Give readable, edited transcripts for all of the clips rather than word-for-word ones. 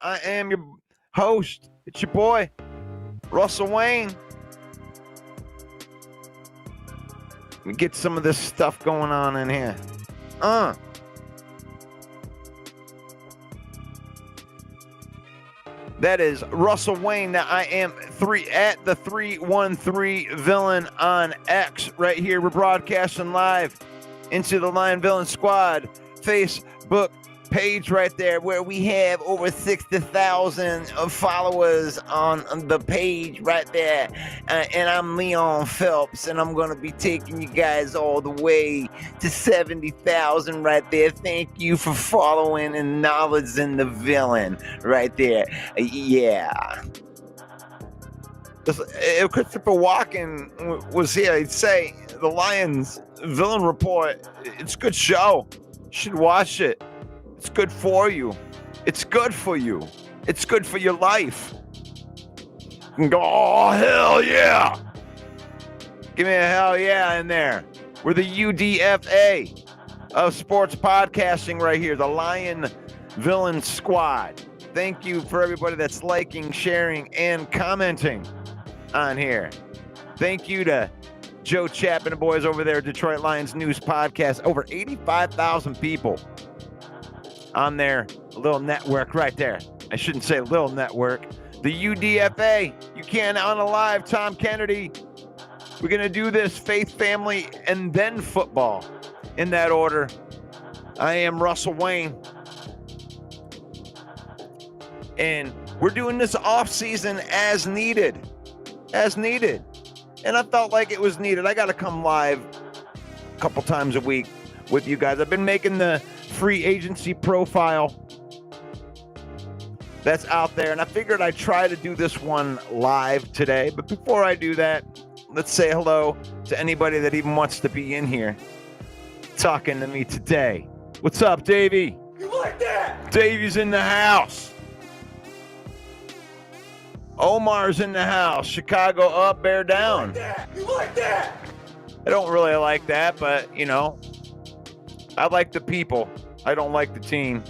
I am your host. It's your boy, Russell Wayne. Let me get some of this stuff going on in here. That is Russell Wayne. Now I am at the 313 Villain on X right here. We're broadcasting live into the Lion Villain Squad Facebook page right there, where we have over 60,000 followers on the page right there. And I'm Leon Phelps, and I'm going to be taking you guys all the way to 70,000 right there. Thank you for following and acknowledging the villain right there. Yeah. If Christopher Walken was here, he'd say the Lions Villain Report, it's a good show. You should watch it. It's good for you. It's good for you. It's good for your life. You can go, oh, hell yeah. Give me a hell yeah in there. We're the UDFA of sports podcasting right here, the Lion Villain Squad. Thank you for everybody that's liking, sharing, and commenting on here. Thank you to Joe Chapman and boys over there at Detroit Lions News Podcast. Over 85,000 people on their little network right there. I shouldn't say little network. The UDFA. You can on a live. Tom Kennedy. We're going to do this faith, family, and then football in that order. I am Russell Wayne. And we're doing this off season as needed. As needed. And I felt like it was needed. I got to come live a couple times a week with you guys. I've been making the free agency profile that's out there, and I figured I'd try to do this one live today. But before I do that, let's say hello to anybody that even wants to be in here talking to me today. What's up, Davey? You like that? Davey's in the house. Omar's in the house. Chicago up, bear down. You like that? You like that? I don't really like that, but, you know, I like the people. I don't like the team.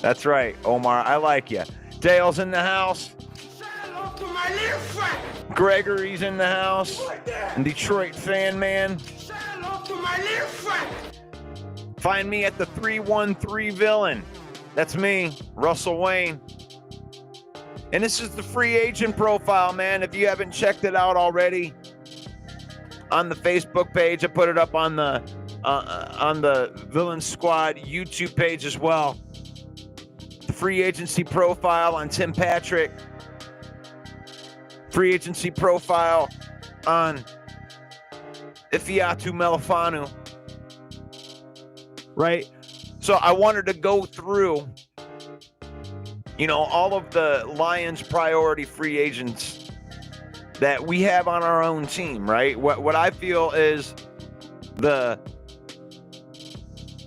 That's right, Omar. I like you. Dale's in the house. Say hello to my little friend. Gregory's in the house. You like that? And Detroit fan man. Say hello to my little friend. Find me at the 313 Villain. That's me, Russell Wayne. And this is the free agent profile, man. If you haven't checked it out already, on the Facebook page, I put it up on the Villain Squad YouTube page as well. The free agency profile on Tim Patrick. Free agency profile on Ifeatu Melifonwu. Right? So I wanted to go through, you know, all of the Lions priority free agents that we have on our own team, right? What I feel is the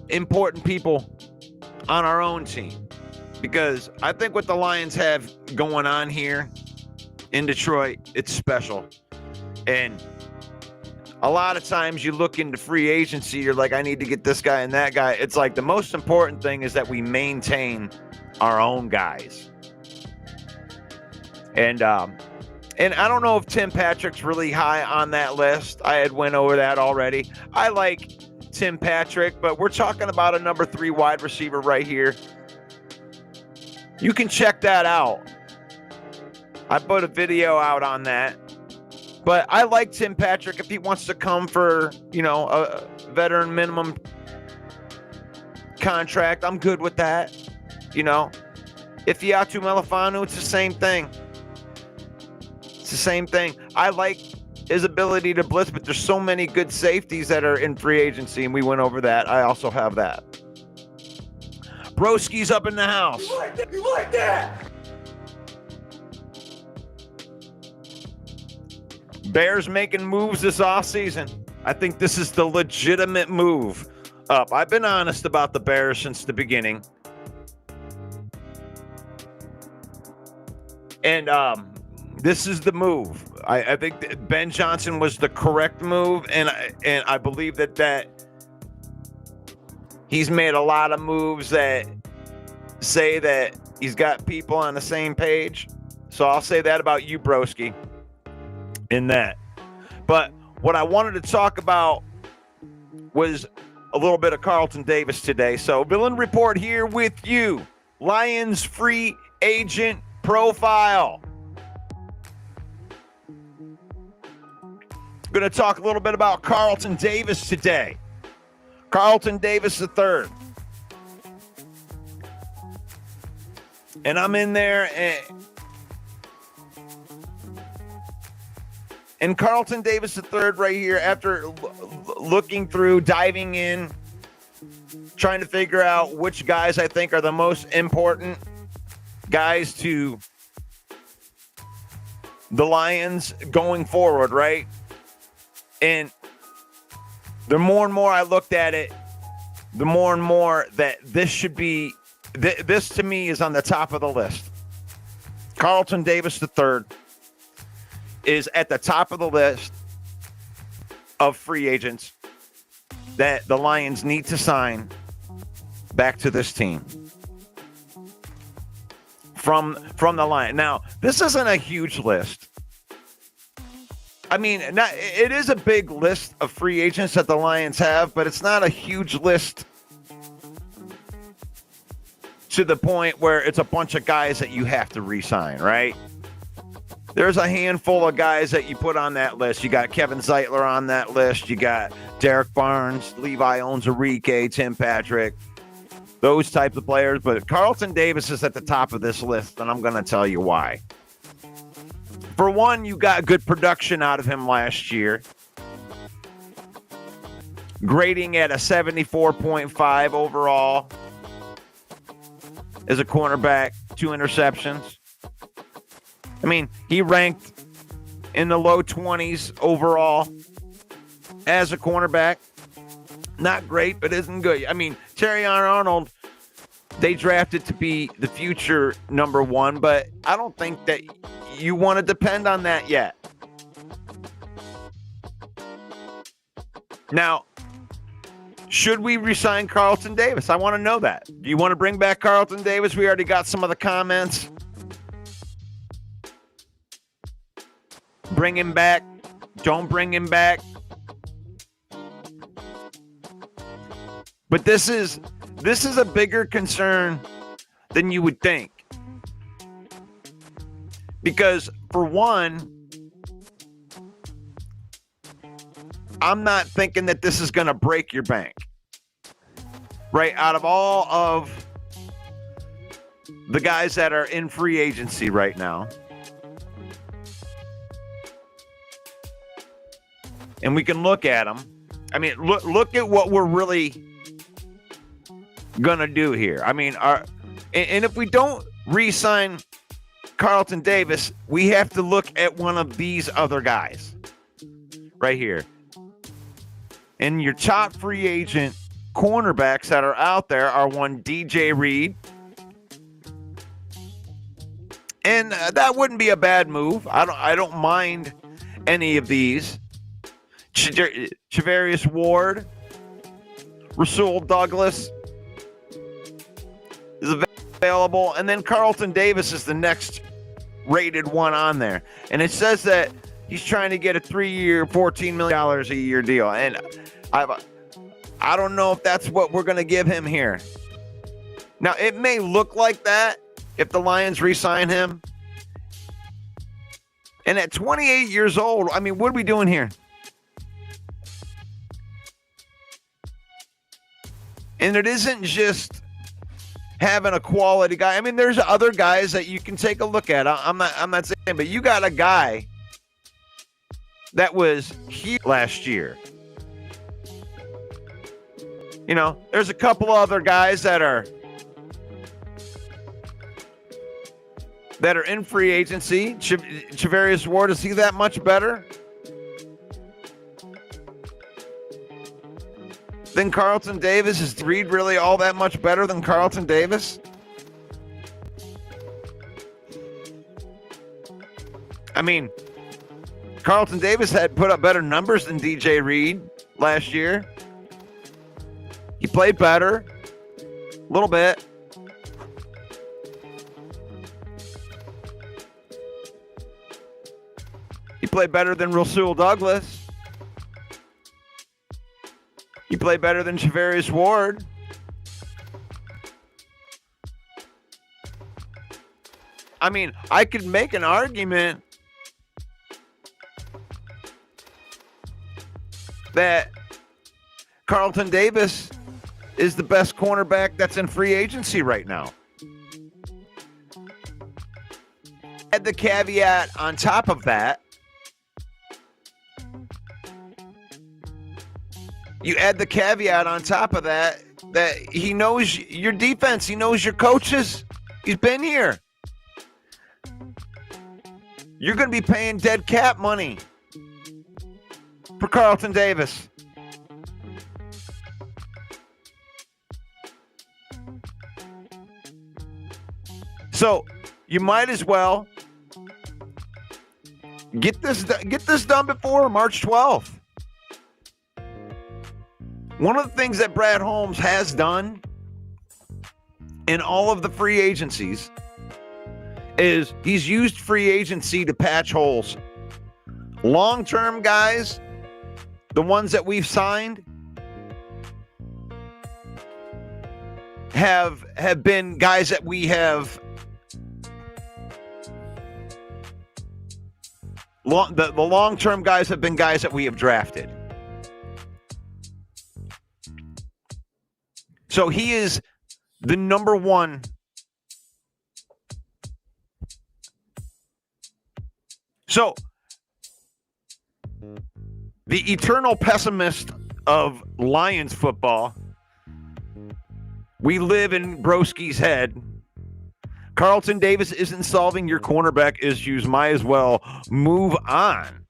important people on our own team, because I think what the Lions have going on here in Detroit, it's special. And a lot of times you look into free agency, you're like, I need to get this guy and that guy. It's like the most important thing is that we maintain our own guys. And I don't know if Tim Patrick's really high on that list. I had went over that already. I like Tim Patrick, but we're talking about a number 3 wide receiver right here. You can check that out. I put a video out on that. But I like Tim Patrick if he wants to come for, you know, a veteran minimum contract. I'm good with that. You know, Ifeatu Melifonwu, it's the same thing. It's the same thing. I like his ability to blitz, but there's so many good safeties that are in free agency, and we went over that. I also have that. Broski's up in the house. You like that? You like that? Bears making moves this offseason. I think this is the legitimate move up. I've been honest about the Bears since the beginning. And this is the move. I think that Ben Johnson was the correct move, and I believe that he's made a lot of moves that say that He's got people on the same page. So I'll say that about you, broski, in that. But what I wanted to talk about was a little bit of Carlton Davis today. So Villain Report here with you. Lions free agent profile. Going to talk a little bit about Carlton Davis today. Carlton Davis III. And I'm in there and Carlton Davis III right here, after looking through, diving in, trying to figure out which guys I think are the most important guys to the Lions going forward, right? And the more and more I looked at it, the more and more that this should be, this to me is on the top of the list. Carlton Davis III is at the top of the list of free agents that the Lions need to sign back to this team from the Lions. Now, this isn't a huge list. I mean, it is a big list of free agents that the Lions have, but it's not a huge list to the point where it's a bunch of guys that you have to re-sign, right? There's a handful of guys that you put on that list. You got Kevin Zeitler on that list. You got Derek Barnes, Levi Onwuzurike, Tim Patrick, those types of players. But Carlton Davis is at the top of this list, and I'm going to tell you why. For one, you got good production out of him last year, grading at a 74.5 overall as a cornerback, 2 interceptions. I mean, he ranked in the low 20s overall as a cornerback. Not great, but isn't good. I mean, Terrion Arnold, they drafted to be the future number 1, but I don't think that you want to depend on that yet. Now, should we resign Carlton Davis? I want to know that. Do you want to bring back Carlton Davis? We already got some of the comments. Bring him back. Don't bring him back. But this is a bigger concern than you would think. Because for one, I'm not thinking that this is going to break your bank. Right? Out of all of the guys that are in free agency right now, and we can look at them. I mean, look at what we're really going to do here. I mean, and if we don't re-sign Carlton Davis, we have to look at one of these other guys right here. And your top free agent cornerbacks that are out there are one DJ Reed. And that wouldn't be a bad move. I don't mind any of these. Chavarius Ward, Rasul Douglas is available, and then Carlton Davis is the next rated one on there. And it says that he's trying to get a 3-year, $14 million a year deal. And I don't know if that's what we're going to give him here. Now, it may look like that if the Lions re-sign him. And at 28 years old, I mean, what are we doing here? And it isn't just having a quality guy. I mean, there's other guys that you can take a look at. I'm not saying, but you got a guy that was here last year. You know, there's a couple other guys that are in free agency. Chavarius Ward, is he that much better than Carlton Davis? Is Reed really all that much better than Carlton Davis? I mean, Carlton Davis had put up better numbers than DJ Reed last year. He played better, a little bit. He played better than Rasul Douglas. He played better than Javarius Ward. I mean, I could make an argument that Carlton Davis is the best cornerback that's in free agency right now. Add the caveat on top of that. You add the caveat on top of that he knows your defense. He knows your coaches. He's been here. You're going to be paying dead cap money for Carlton Davis. So you might as well get this done before March 12th. One of the things that Brad Holmes has done in all of the free agencies is he's used free agency to patch holes. Long-term guys, the ones that we've signed, have been guys that we have the long-term guys have been guys that we have drafted. So he is the number one. So the eternal pessimist of Lions football, we live in Broski's head. Carlton Davis isn't solving your cornerback issues. Might as well move on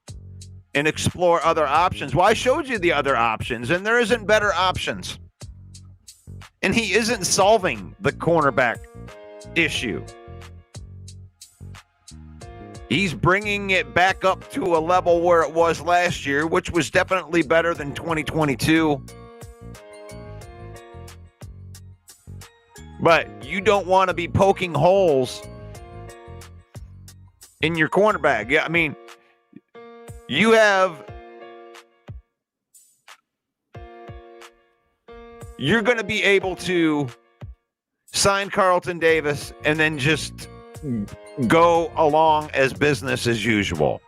and explore other options. Well, I showed you the other options, and there isn't better options. And he isn't solving the cornerback issue. He's bringing it back up to a level where it was last year, which was definitely better than 2022. But you don't want to be poking holes in your cornerback. Yeah, I mean, you're going to be able to sign Carlton Davis and then just go along as business as usual.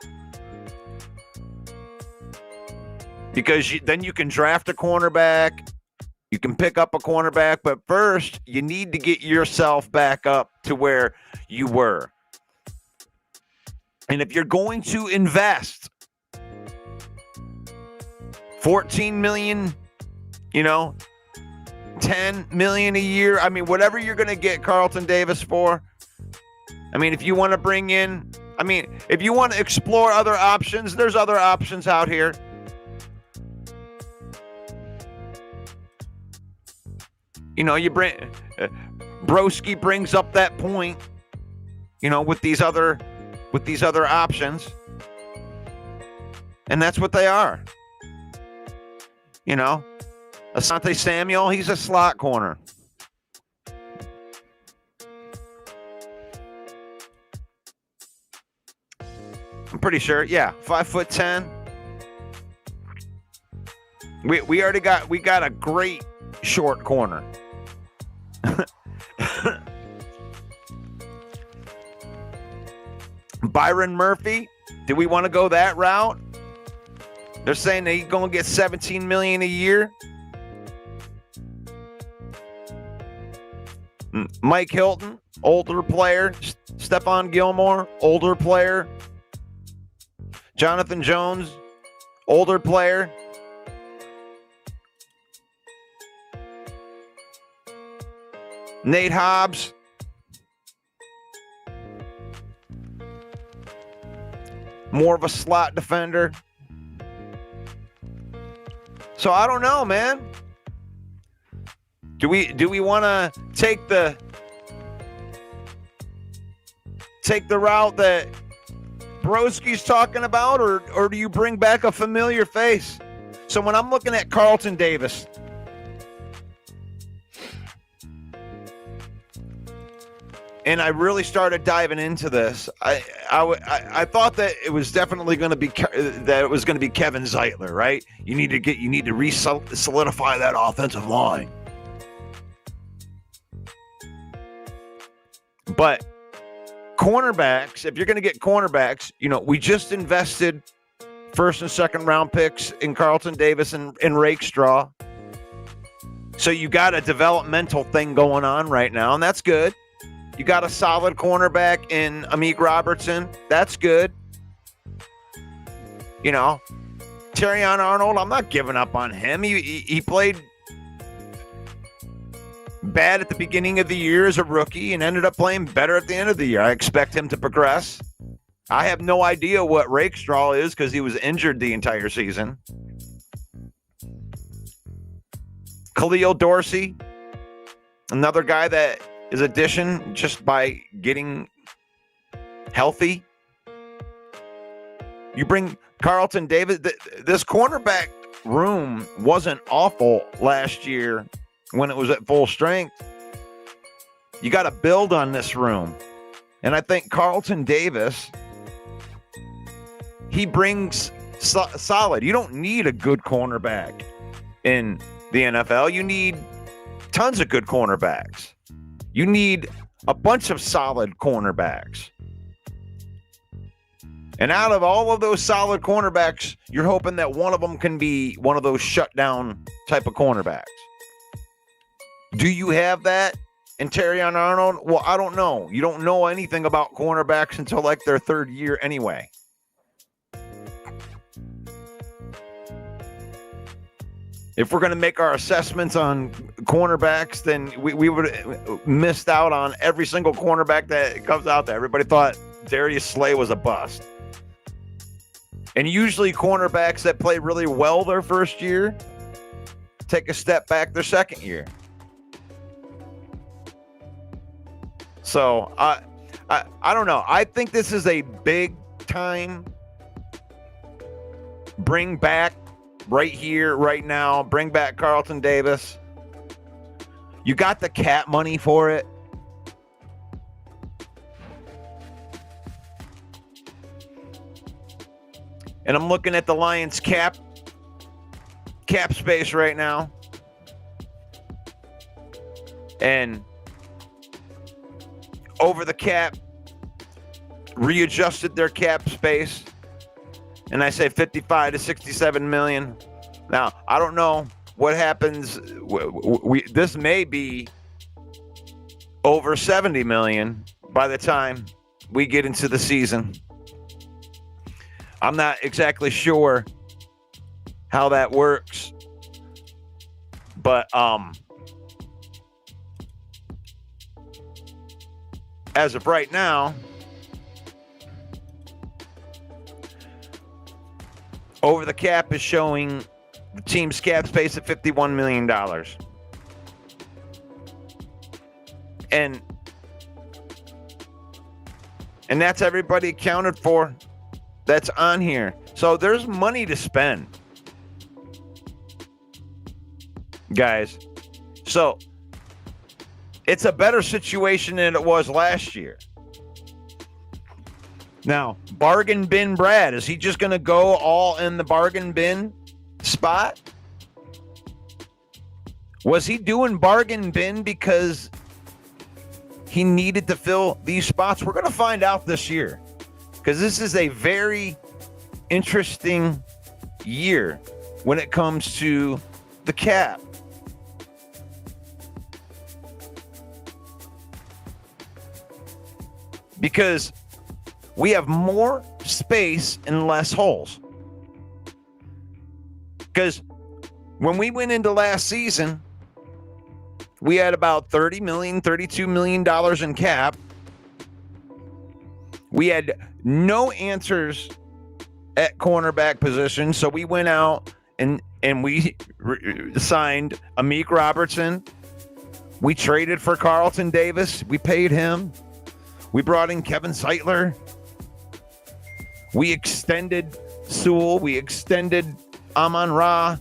Because then you can draft a cornerback. You can pick up a cornerback, but first you need to get yourself back up to where you were. And if you're going to invest $14 million, 10 million a year, I mean, whatever you're going to get Carlton Davis for, I mean, if you want to bring in, if you want to explore other options, there's other options out here. You bring Broski brings up that point, with these other options, and that's what they are. Asante Samuel, he's a slot corner. I'm pretty sure, yeah, 5'10". We already got a great short corner. Byron Murphy, do we want to go that route? They're saying that he's going to get $17 million a year. Mike Hilton, older player. Stephon Gilmore, older player. Jonathan Jones, older player. Nate Hobbs. More of a slot defender. So I don't know, man. Do we want to take the route that Broski's talking about, or do you bring back a familiar face? So when I'm looking at Carlton Davis, and I really started diving into this, I thought that it was definitely going to be Kevin Zeitler, right? You need to solidify that offensive line. But cornerbacks, if you're going to get cornerbacks, we just invested first and second round picks in Carlton Davis and Rakestraw. So you got a developmental thing going on right now, and that's good. You got a solid cornerback in Amik Robertson. That's good. Terrion Arnold, I'm not giving up on him. He played bad at the beginning of the year as a rookie and ended up playing better at the end of the year. I expect him to progress. I have no idea what Rakestraw is because he was injured the entire season. Khalil Dorsey, another guy that is addition just by getting healthy. You bring Carlton Davis. This cornerback room wasn't awful last year when it was at full strength. You got to build on this room. And I think Carlton Davis, he brings solid. You don't need a good cornerback in the NFL. You need tons of good cornerbacks. You need a bunch of solid cornerbacks. And out of all of those solid cornerbacks, you're hoping that one of them can be one of those shutdown type of cornerbacks. Do you have that in Terrion Arnold? Well, I don't know. You don't know anything about cornerbacks until like their third year anyway. If we're going to make our assessments on cornerbacks, then we would have missed out on every single cornerback that comes out there. Everybody thought Darius Slay was a bust. And usually cornerbacks that play really well their first year take a step back their second year. So I don't know. I think this is a big time bring back right here, right now. Bring back Carlton Davis. You got the cap money for it. And I'm looking at the Lions cap space right now. And over the cap, readjusted their cap space. And I say 55 to 67 million. Now, I don't know what happens. This may be over 70 million by the time we get into the season. I'm not exactly sure how that works. But as of right now, over the cap is showing the team's cap space at $51 million. And that's everybody accounted for that's on here. So there's money to spend, guys. So it's a better situation than it was last year. Now, bargain bin Brad, is he just going to go all in the bargain bin spot? Was he doing bargain bin because he needed to fill these spots? We're going to find out this year, because this is a very interesting year when it comes to the cap. Because we have more space and less holes. Because when we went into last season, we had about $30 million, $32 million in cap. We had no answers at cornerback position, so we went out and we signed Amik Robertson. We traded for Carlton Davis. We paid him. We brought in Kevin Zeitler. We extended Sewell. We extended Amon-Ra.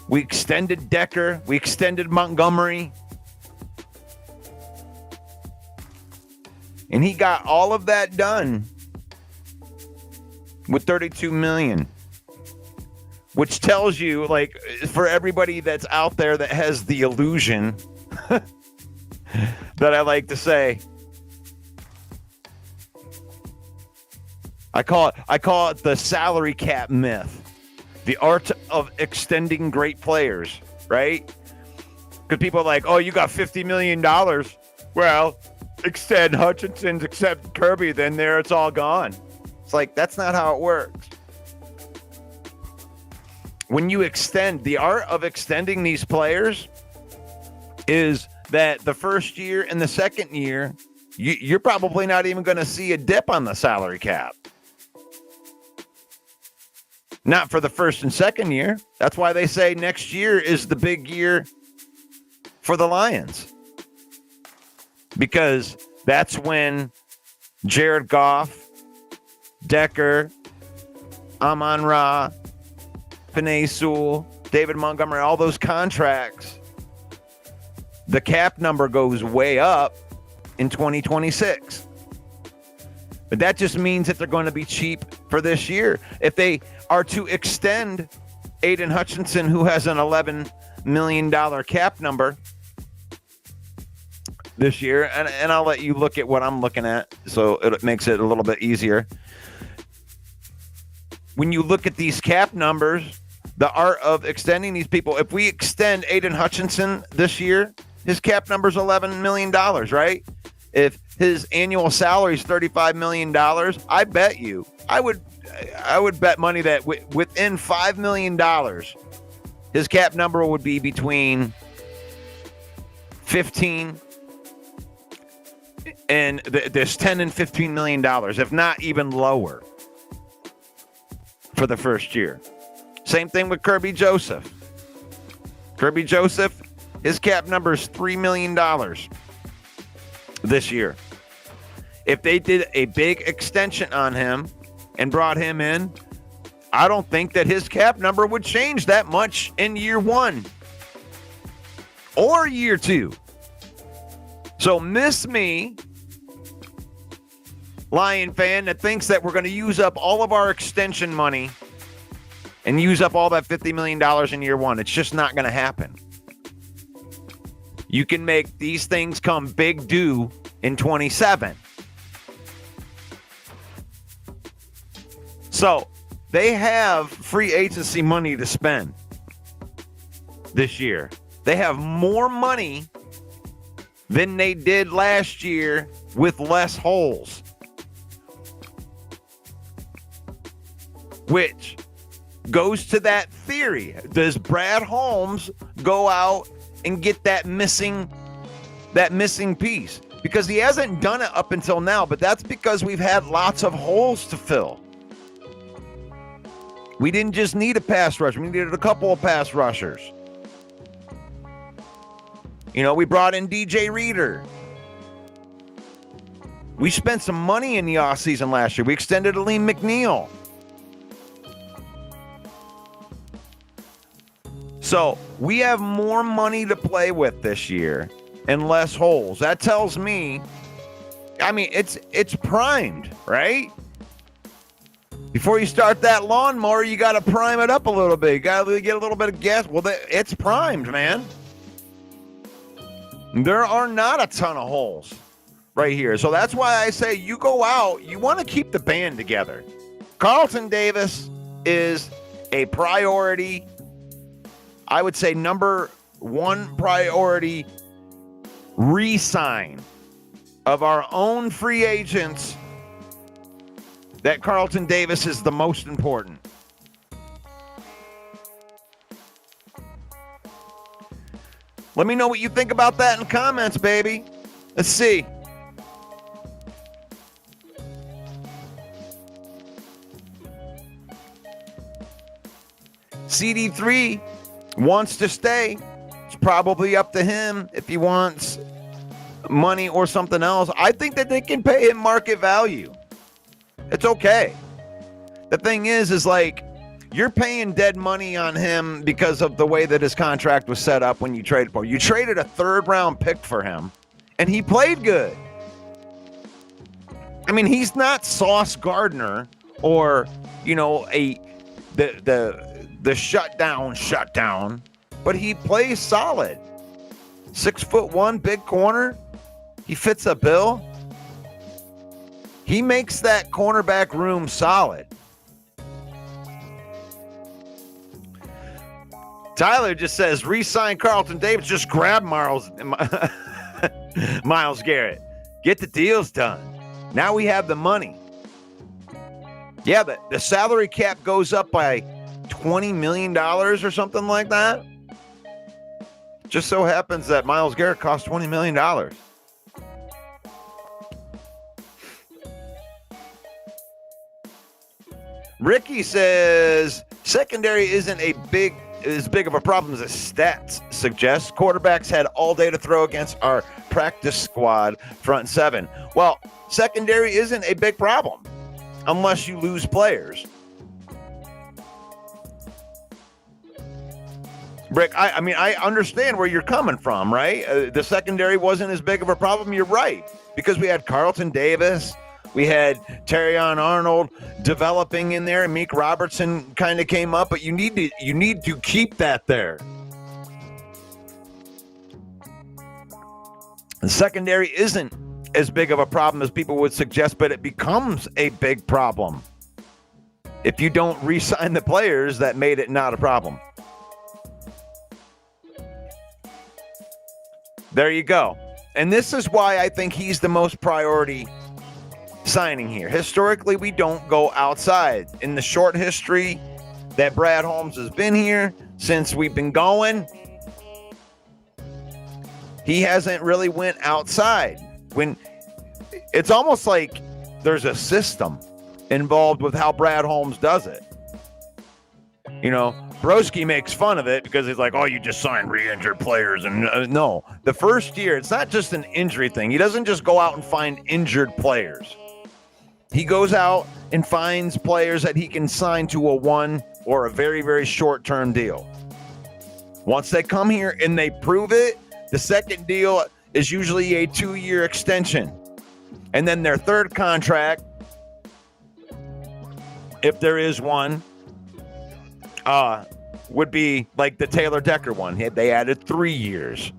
We extended Decker. We extended Montgomery. And he got all of that done with $32 million. Which tells you, like, for everybody that's out there that has the illusion that I like to say, I call it the salary cap myth, the art of extending great players, right? Because people are like, oh, you got $50 million. Well, extend Hutchinson's, except Kirby, then there it's all gone. It's like, that's not how it works. When you extend, the art of extending these players is that the first year and the second year, you're probably not even going to see a dip on the salary cap. Not for the first and second year. That's why they say next year is the big year for the Lions. Because that's when Jared Goff, Decker, Amon-Ra, Penei Sewell, David Montgomery, all those contracts, the cap number goes way up in 2026. But that just means that they're going to be cheap for this year. If they are to extend Aiden Hutchinson, who has an $11 million cap number this year, and I'll let you look at what I'm looking at, so it makes it a little bit easier. When you look at these cap numbers, the art of extending these people, if we extend Aiden Hutchinson this year, his cap number is $11 million, right? If his annual salary is $35 million, I bet you, I would bet money that within $5 million, his cap number would be between 15 and there's 10 and $15 million, if not even lower, for the first year. Same thing with Kirby Joseph. Kirby Joseph, his cap number is $3 million this year. If they did a big extension on him and brought him in, I don't think that his cap number would change that much in year one or year two. So miss me, Lion fan, that thinks that we're going to use up all of our extension money and use up all that $50 million in year one. It's just not going to happen. You can make these things come big due in 27. So they have free agency money to spend this year. They have more money than they did last year with less holes. Which goes to that theory. Does Brad Holmes go out and get that missing piece? Because he hasn't done it up until now, but that's because we've had lots of holes to fill. We didn't just need a pass rusher. We needed a couple of pass rushers. You know, we brought in DJ Reader. We spent some money in the offseason last year. We extended Aleem McNeil. So we have more money to play with this year and less holes. That tells me, I mean, it's primed, right? Before you start that lawnmower, you got to prime it up a little bit. You got to get a little bit of gas. Well, it's primed, man. There are not a ton of holes right here. So that's why I say you go out, you want to keep the band together. Carlton Davis is a priority. I would say number one priority re-sign of our own free agents, that Carlton Davis is the most important. Let me know what you think about that in the comments, baby. Let's see. CD3 wants to stay. It's probably up to him if he wants money or something else. I think that they can pay him market value. It's okay. The thing is like, you're paying dead money on him because of the way that his contract was set up when you traded for him. You traded a third-round pick for him, and he played good. I mean, he's not Sauce Gardner or, the shutdown, but he plays solid. 6'1", big corner. He fits a bill. He makes that cornerback room solid. Tyler just says, re-sign Carlton Davis. Just grab Miles Garrett. Get the deals done. Now we have the money. Yeah, the salary cap goes up by $20 million or something like that. Just so happens that Miles Garrett cost $20 million. Ricky says, secondary isn't as big of a problem as the stats suggest. Quarterbacks had all day to throw against our practice squad front seven. Well, secondary isn't a big problem unless you lose players. Rick, I understand where you're coming from, right? The secondary wasn't as big of a problem. You're right, because we had Carlton Davis. We had Terrion Arnold developing in there, and Meek Robertson kind of came up, but you need to keep that there. The secondary isn't as big of a problem as people would suggest, but it becomes a big problem if you don't re-sign the players that made it not a problem. There you go. And this is why I think he's the most priority signing here. Historically, we don't go outside. In the short history that Brad Holmes has been here, since we've been going, he hasn't really went outside. When it's almost like there's a system involved with how Brad Holmes does it. Broski makes fun of it because he's like, oh, you just signed re-injured players. And no, the first year, it's not just an injury thing. He doesn't just go out and find injured players. He goes out and finds players that he can sign to a one or a very, very short-term deal. Once they come here and they prove it, the second deal is usually a 2-year extension. And then their third contract, if there is one, would be like the Taylor Decker one. They added 3 years.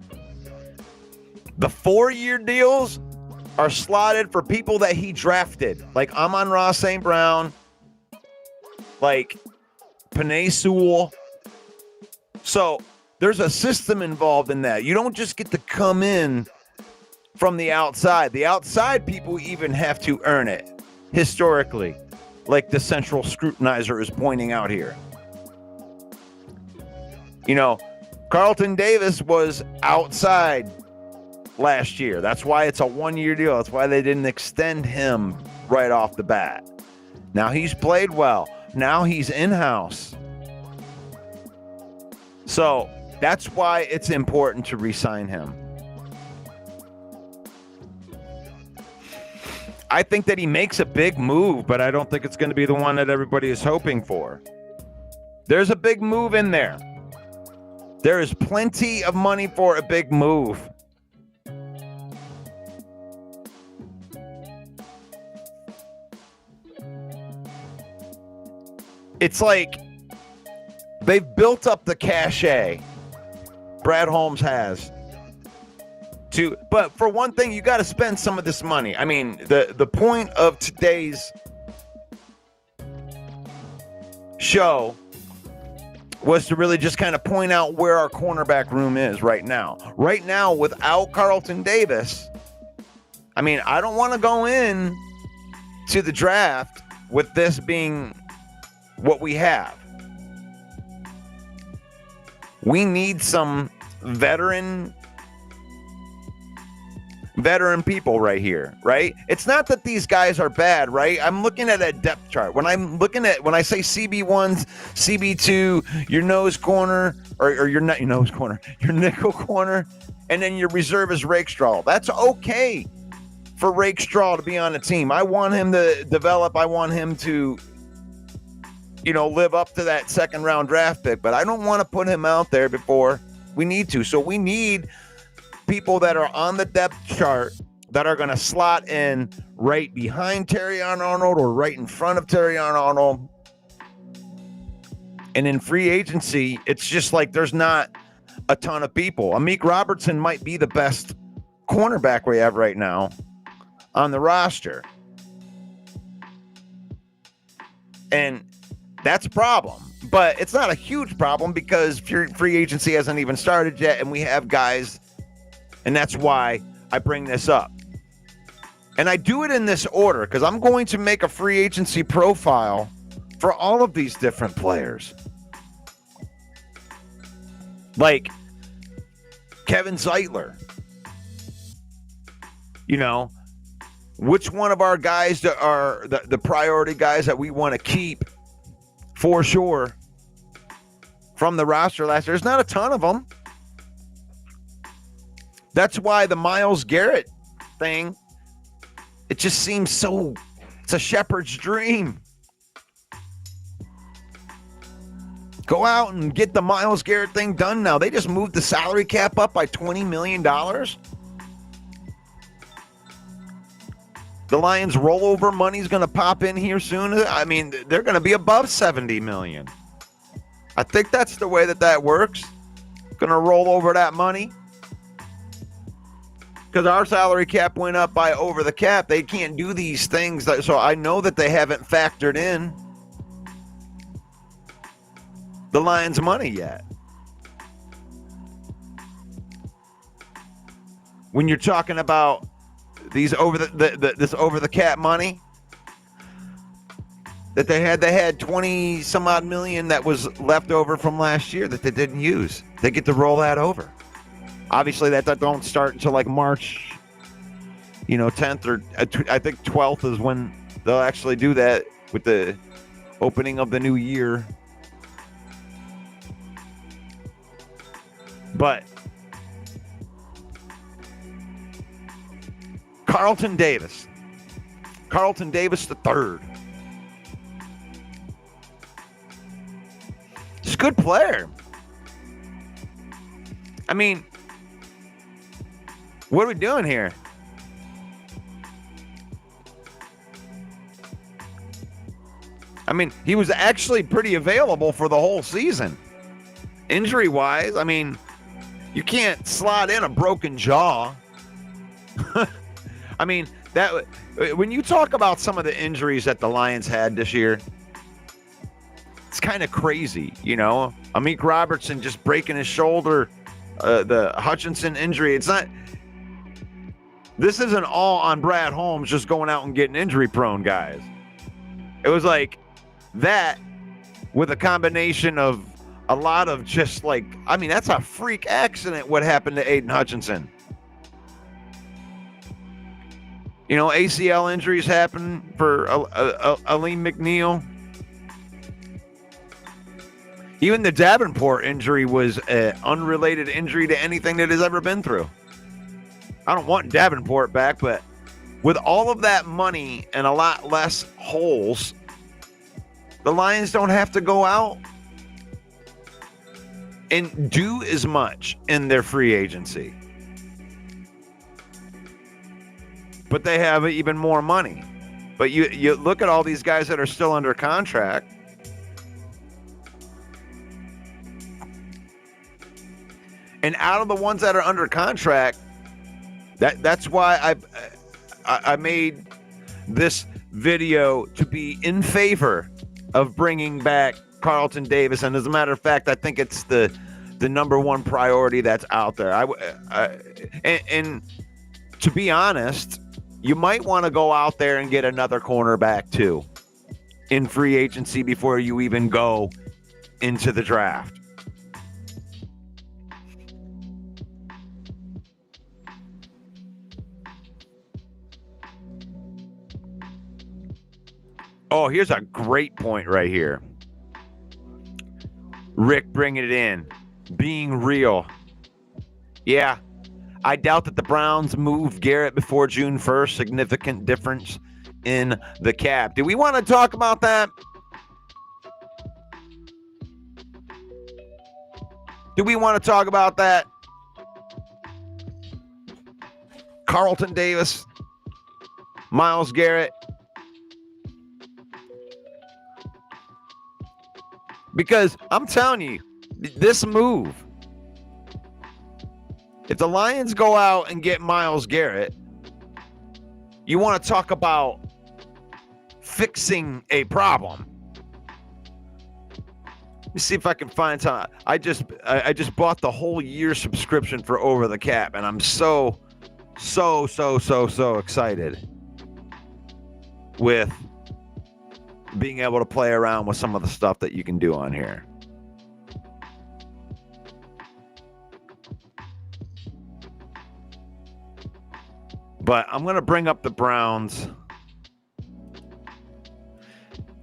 The 4-year deals are slotted for people that he drafted, like Amon-Ra St. Brown, like Penei Sewell. So there's a system involved in that. You don't just get to come in from the outside. The outside people even have to earn it, historically, like the central scrutinizer is pointing out here. Carlton Davis was outside last year. That's why it's a 1-year deal. That's why they didn't extend him right off the bat. Now he's played well. Now he's in-house. So that's why it's important to re-sign him. I think that he makes a big move, but I don't think it's going to be the one that everybody is hoping for. There's a big move in there. There is plenty of money for a big move. It's like they've built up the cachet, Brad Holmes has. But for one thing, you got to spend some of this money. I mean, the point of today's show was to really just kind of point out where our cornerback room is right now. Right now, without Carlton Davis, I mean, I don't want to go in to the draft with this being what we have. We need some veteran people right here, right? It's not that these guys are bad, right? I'm looking at a depth chart. When I say CB1s, CB2, your nose corner, or your nose corner, your nickel corner, and then your reserve is Rakestraw. That's okay for Rakestraw to be on the team. I want him to develop. I want him to, live up to that second round draft pick, but I don't want to put him out there before we need to. So we need people that are on the depth chart that are going to slot in right behind Terrion Arnold or right in front of Terrion Arnold. And in free agency, it's just like there's not a ton of people. Amik Robertson might be the best cornerback we have right now on the roster. And that's a problem. But it's not a huge problem because free agency hasn't even started yet, and we have guys, and that's why I bring this up. And I do it in this order because I'm going to make a free agency profile for all of these different players. Like Kevin Zeitler. You know, which one of our guys that are the priority guys that we want to keep for sure from the roster last year? There's not a ton of them. That's why the Myles Garrett thing, it just seems so, it's a shepherd's dream. Go out and get the Myles Garrett thing done now. They just moved the salary cap up by $20 million. The Lions rollover money's going to pop in here soon. I mean, they're going to be above $70 million. I think that's the way that works. Going to roll over that money. Because our salary cap went up by over the cap. They can't do these things. So I know that they haven't factored in the Lions' money yet. When you're talking about these this over the cap money that they had 20 some odd million that was left over from last year that they didn't use. They get to roll that over. Obviously that don't start until like March, 10th or I think 12th is when they'll actually do that with the opening of the new year. But Carlton Davis III. He's a good player. I mean, what are we doing here? I mean, he was actually pretty available for the whole season. Injury-wise, I mean, you can't slot in a broken jaw. I mean, that when you talk about some of the injuries that the Lions had this year, it's kind of crazy, Amik Robertson just breaking his shoulder, the Hutchinson injury. This isn't all on Brad Holmes just going out and getting injury-prone guys. It was like that with a combination of a lot of just like, I mean, that's a freak accident what happened to Aiden Hutchinson. ACL injuries happen for Aleem McNeil. Even the Davenport injury was an unrelated injury to anything that has ever been through. I don't want Davenport back, but with all of that money and a lot less holes, the Lions don't have to go out and do as much in their free agency. But they have even more money. But you look at all these guys that are still under contract. And out of the ones that are under contract, that's why I made this video to be in favor of bringing back Carlton Davis. And as a matter of fact, I think it's the number one priority that's out there. And to be honest, you might want to go out there and get another cornerback too in free agency before you even go into the draft. Oh, here's a great point right here. Rick bringing it in. Being real. Yeah, I doubt that the Browns moved Garrett before June 1st. Significant difference in the cap. Do we want to talk about that? Do we want to talk about that? Carlton Davis, Myles Garrett. Because I'm telling you, this move, if the Lions go out and get Myles Garrett, you want to talk about fixing a problem. Let me see if I can find time. I just bought the whole year subscription for Over the Cap, and I'm so excited with being able to play around with some of the stuff that you can do on here. But I'm going to bring up the Browns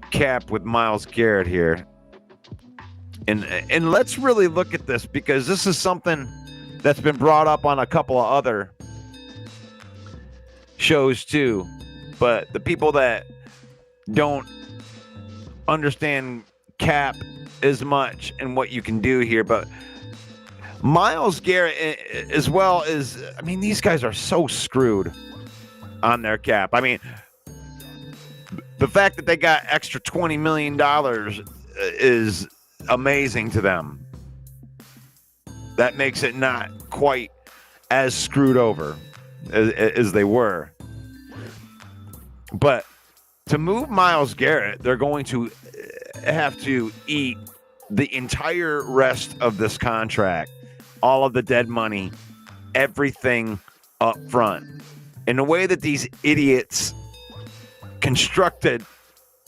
cap with Myles Garrett here. And let's really look at this, because this is something that's been brought up on a couple of other shows too. But the people that don't understand cap as much and what you can do here, but Myles Garrett, as well as, I mean, these guys are so screwed on their cap. I mean, the fact that they got extra $20 million is amazing to them. That makes it not quite as screwed over as they were. But to move Myles Garrett, they're going to have to eat the entire rest of this contract, all of the dead money, everything up front. And the way that these idiots constructed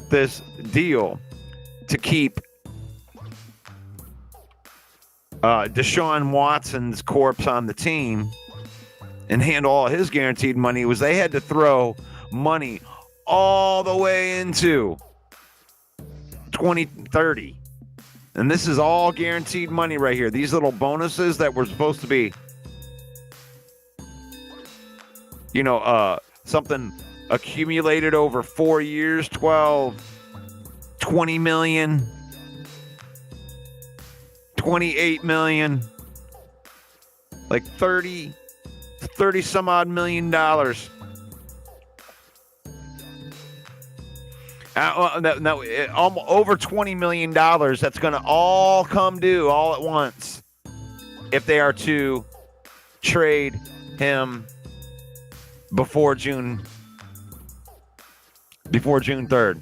this deal to keep Deshaun Watson's corpse on the team and handle all his guaranteed money was they had to throw money all the way into 2030. And this is all guaranteed money right here. These little bonuses that were supposed to be, you know, something accumulated over 4 years, 12, 20 million, 28 million, like 30 some odd $million. Now, over $20 million, that's going to all come due all at once if they are to trade him before June 3rd.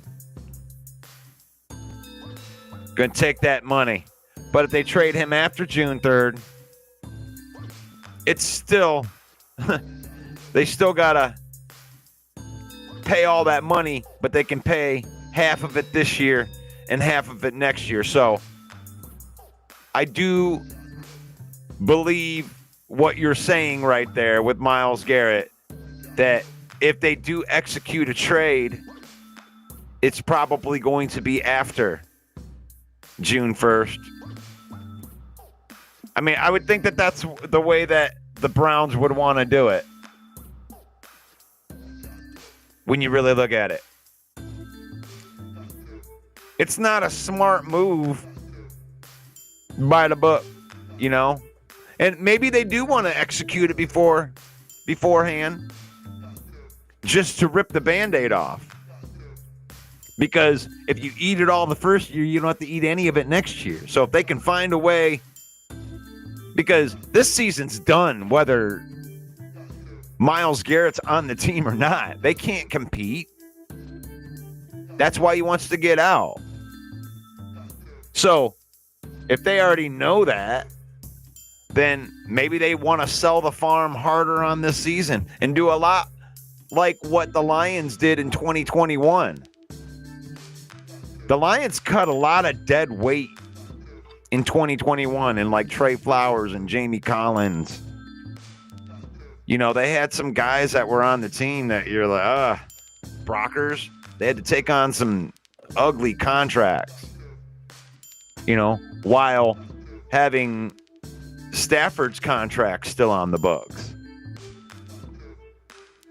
Going to take that money. But if they trade him after June 3rd, it's still, they still got to pay all that money, but they can pay half of it this year and half of it next year. So I do believe what you're saying right there with Myles Garrett, that if they do execute a trade, it's probably going to be after June 1st. I mean, I would think that that's the way that the Browns would want to do it when you really look at it. It's not a smart move by the book, you know? And maybe they do want to execute it beforehand just to rip the Band-Aid off. Because if you eat it all the first year, you don't have to eat any of it next year. So if they can find a way, because this season's done whether Myles Garrett's on the team or not. They can't compete. That's why he wants to get out. So if they already know that, then maybe they want to sell the farm harder on this season and do a lot like what the Lions did in 2021. The Lions cut a lot of dead weight in 2021, and like Trey Flowers and Jamie Collins. You know, they had some guys that were on the team that you're like, Brockers. They had to take on some ugly contracts, you know, while having Stafford's contract still on the books.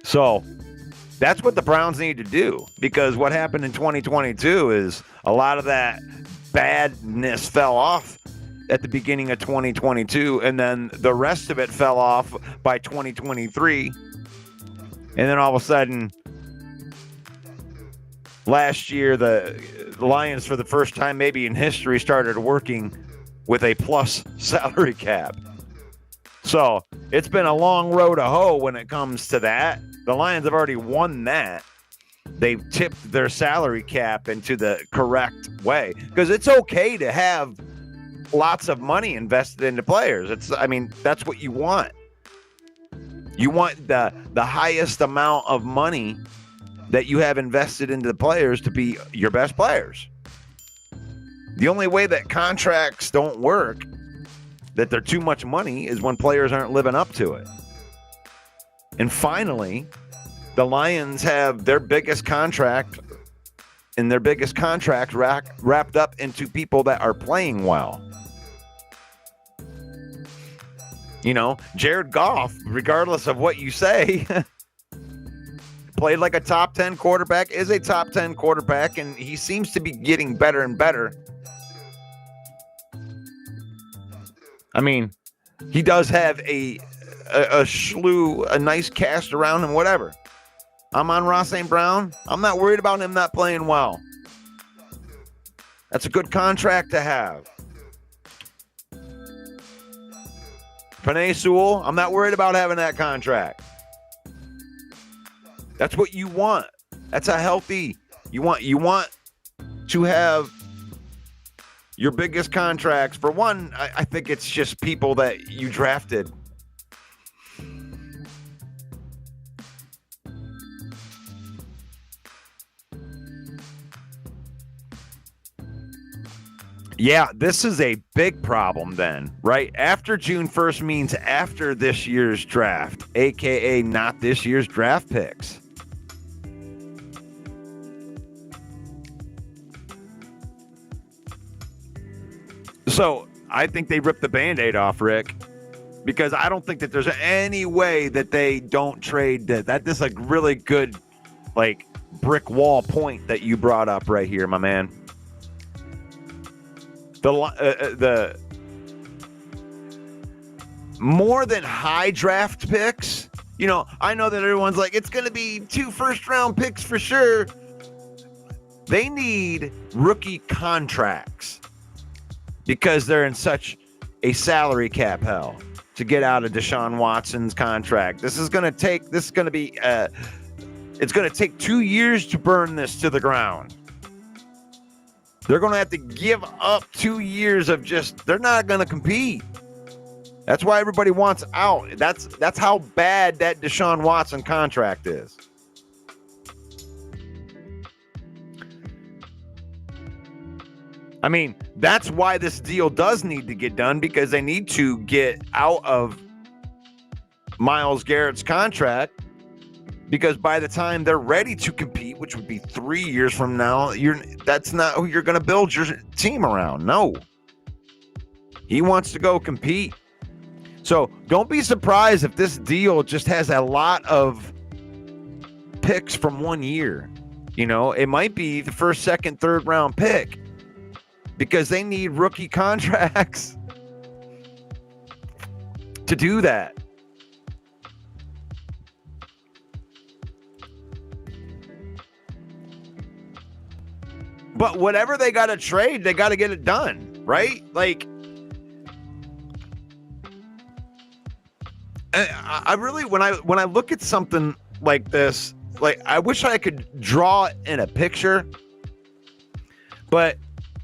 So that's what the Browns need to do, because what happened in 2022 is a lot of that badness fell off at the beginning of 2022, and then the rest of it fell off by 2023 And then all of a sudden, last year, the Lions, for the first time maybe in history, started working with a plus salary cap. So it's been a long road to hoe when it comes to that. The Lions have already won that. They've tipped their salary cap into the correct way, because it's okay to have lots of money invested into players. That's what you want. You want the highest amount of money that you have invested into the players to be your best players. The only way that contracts don't work, that they're too much money, is when players aren't living up to it. And finally, the Lions have their biggest contract wrapped up into people that are playing well. You know, Jared Goff, regardless of what you say, played like a top 10 quarterback, is a top 10 quarterback, and he seems to be getting better and better. I mean, he does have a nice cast around him, whatever. I'm on Ross St. Brown. I'm not worried about him not playing well. That's a good contract to have. Penei Sewell, I'm not worried about having that contract. That's what you want. That's a healthy. You want to have your biggest contracts. For one, I think it's just people that you drafted. Yeah, this is a big problem then, right? After June 1st means after this year's draft, aka not this year's draft picks. So I think they ripped the Band-Aid off, Rick, because I don't think that there's any way that they don't trade that. That is a really good, brick wall point that you brought up right here, my man. The more than high draft picks, you know, I know that everyone's like, it's going to be 2 first-round picks for sure. They need rookie contracts because they're in such a salary cap hell to get out of Deshaun Watson's contract. It's going to take 2 years to burn this to the ground. They're going to have to give up 2 years of they're not going to compete. That's why everybody wants out. That's how bad that Deshaun Watson contract is. I mean, that's why this deal does need to get done, because they need to get out of Myles Garrett's contract. Because by the time they're ready to compete, which would be 3 years from now, that's not who you're going to build your team around. No. He wants to go compete. So don't be surprised if this deal just has a lot of picks from 1 year. You know, it might be the first, second, third round pick, because they need rookie contracts to do that. But whatever they got to trade, they got to get it done, right? I really, when I look at something like this, I wish I could draw it in a picture. But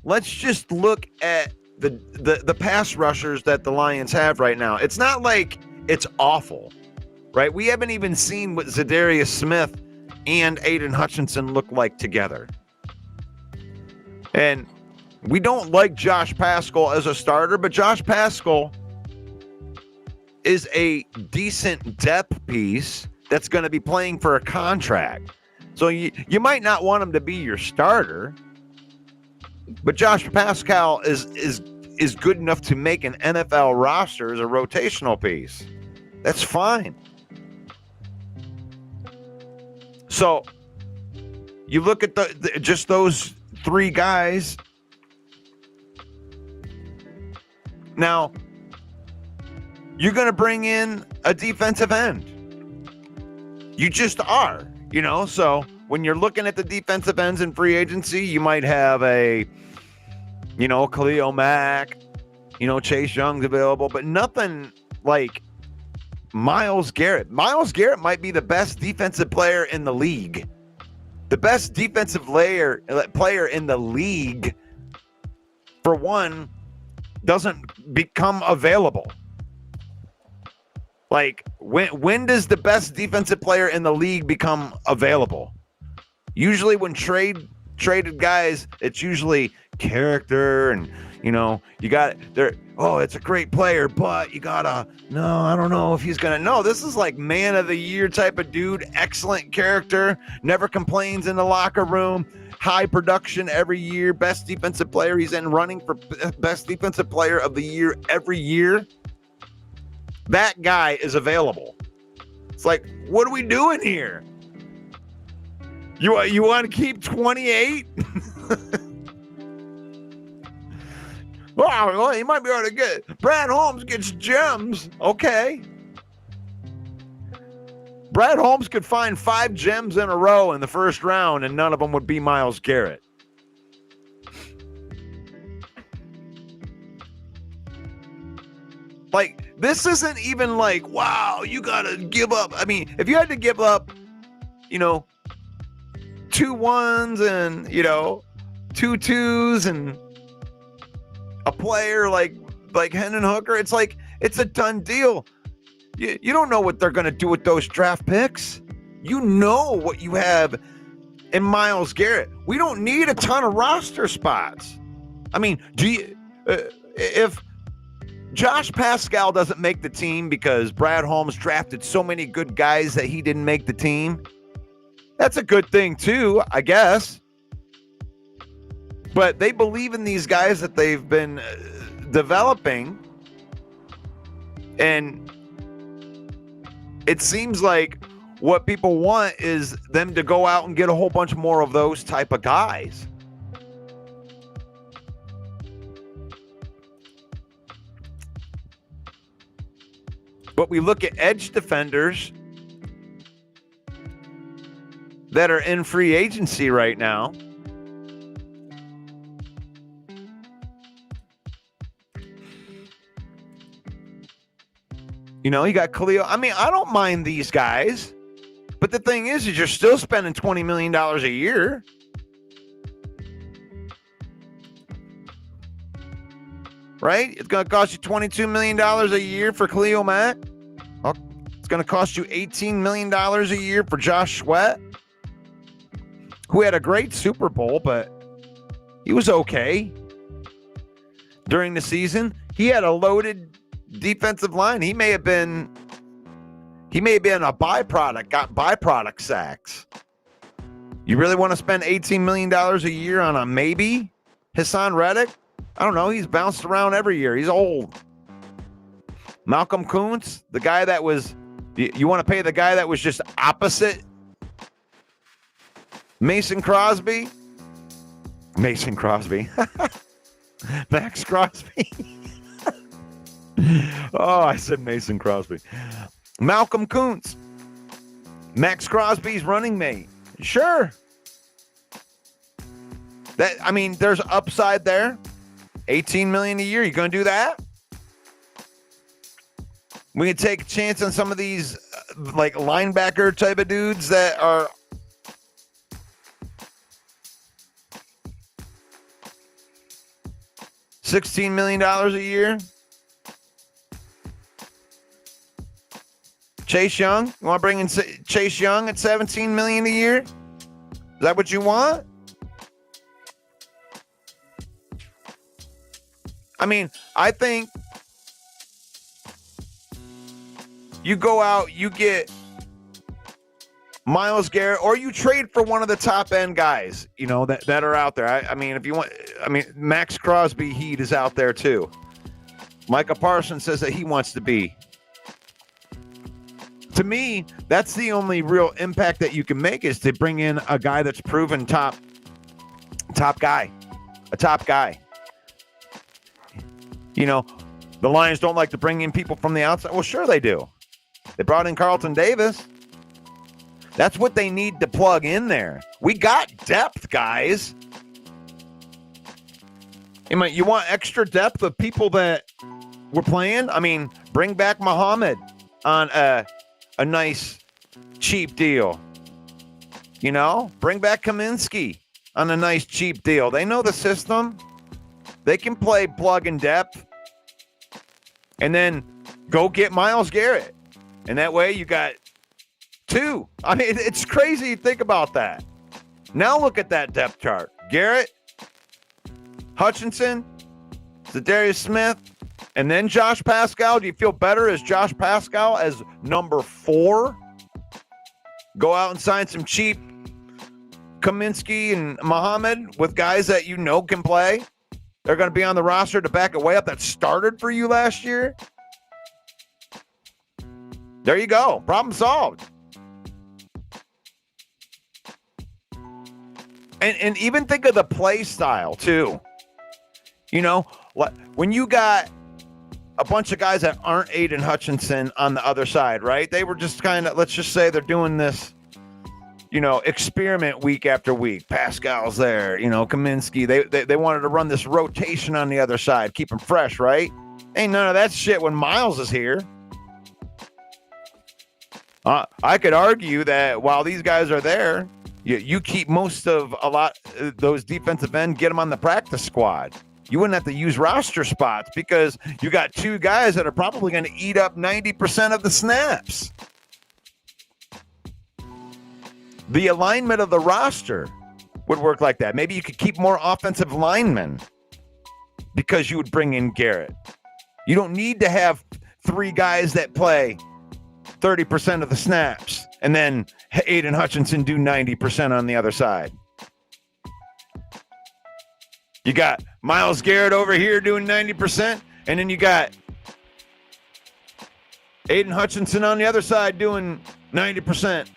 let's just look at the pass rushers that the Lions have right now. It's not like it's awful, right? We haven't even seen what Zadarius Smith and Aiden Hutchinson look like together. And we don't like Josh Paschal as a starter, but Josh Paschal is a decent depth piece that's going to be playing for a contract. So you might not want him to be your starter, but Josh Paschal is good enough to make an NFL roster as a rotational piece. That's fine. So you look at just those 3 guys. Now, you're going to bring in a defensive end. You just are, So when you're looking at the defensive ends in free agency, you might have a, Khalil Mack, Chase Young's available, but nothing like Myles Garrett. Myles Garrett might be the best defensive player in the league. The best defensive player in the league, for one, doesn't become available. Like, when does the best defensive player in the league become available? Usually when traded guys, it's usually character and, you got there. Oh, it's a great player, but I don't know if he's going to. No, this is like man of the year type of dude. Excellent character, never complains in the locker room, high production every year, best defensive player. He's in running for best defensive player of the year every year. That guy is available. It's like, what are we doing here? You want to keep 28? Well, he might be able to get. Brad Holmes gets gems. Okay. Brad Holmes could find 5 gems in a row in the first round, and none of them would be Myles Garrett. Like, this isn't even like, wow, you got to give up. I mean, if you had to give up, 2 1s and, 2 2s and a player like Hendon Hooker, it's like, it's a done deal. You don't know what they're going to do with those draft picks. You know what you have in Myles Garrett. We don't need a ton of roster spots. I mean, if Josh Pascal doesn't make the team because Brad Holmes drafted so many good guys that he didn't make the team, that's a good thing too, I guess. But they believe in these guys that they've been developing, and it seems like what people want is them to go out and get a whole bunch more of those type of guys. But we look at edge defenders that are in free agency right now. You got Khalil. I mean, I don't mind these guys. But the thing is you're still spending $20 million a year. Right? It's going to cost you $22 million a year for Khalil Mack. It's going to cost you $18 million a year for Josh Sweat, who had a great Super Bowl, but he was okay during the season. He had a loaded defensive line. He may have been a byproduct, got byproduct sacks. You really want to spend $18 million a year on a maybe? Hassan Reddick? I don't know. He's bounced around every year. He's old. Malcolm Kuntz, the guy that was, you want to pay the guy that was just opposite Mason Crosby? Max Crosby. Oh, I said Mason Crosby. Malcolm Kuntz, Max Crosby's running mate. Sure. There's upside there. $18 million a year. You going to do that? We can take a chance on some of these like linebacker type of dudes that are $16 million a year. Chase Young, you want to bring in Chase Young at $17 million a year? Is that what you want? I mean, I think you go out, you get Myles Garrett, or you trade for one of the top end guys, that are out there. If you want, Max Crosby Heat is out there too. Micah Parsons says that he wants to be. To me, that's the only real impact that you can make is to bring in a guy that's proven top guy, a top guy. The Lions don't like to bring in people from the outside. Well, sure they do. They brought in Carlton Davis. That's what they need to plug in there. We got depth, guys. You want extra depth of people that we're playing? I mean, bring back Muhammad on a nice, cheap deal. Bring back Kaminsky on a nice, cheap deal. They know the system. They can play plug and depth. And then go get Myles Garrett. And that way you got two. I mean, it's crazy to think about that. Now look at that depth chart. Garrett, Hutchinson, Zadarius Smith, and then Josh Pascal. Do you feel better as Josh Pascal as number 4? Go out and sign some cheap Kaminsky and Muhammad with guys that can play. They're going to be on the roster to back it way up that started for you last year. There you go. Problem solved. And even think of the play style, too. When you got a bunch of guys that aren't Aiden Hutchinson on the other side, right? They were just kind of, let's just say they're doing this, experiment week after week. Pascal's there, Kaminsky. They wanted to run this rotation on the other side, keep them fresh, right? Ain't none of that shit when Myles is here. I could argue that while these guys are there, you keep most of those defensive end, get them on the practice squad. You wouldn't have to use roster spots because you got 2 guys that are probably going to eat up 90% of the snaps. The alignment of the roster would work like that. Maybe you could keep more offensive linemen because you would bring in Garrett. You don't need to have 3 guys that play 30% of the snaps and then Aiden Hutchinson do 90% on the other side. You got Myles Garrett over here doing 90%, and then you got Aiden Hutchinson on the other side doing 90%.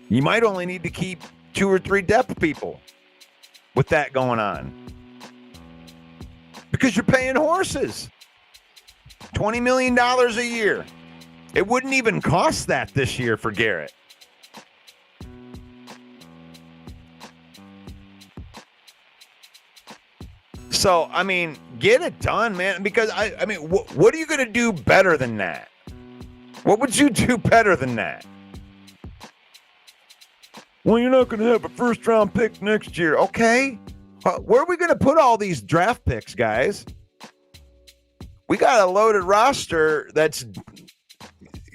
You might only need to keep 2 or 3 depth people with that going on. Because you're paying horses. $20 million a year. It wouldn't even cost that this year for Garrett. So, I mean, get it done, man. Because, what are you going to do better than that? What would you do better than that? Well, you're not going to have a first-round pick next year. Okay. Where are we going to put all these draft picks, guys? We got a loaded roster that's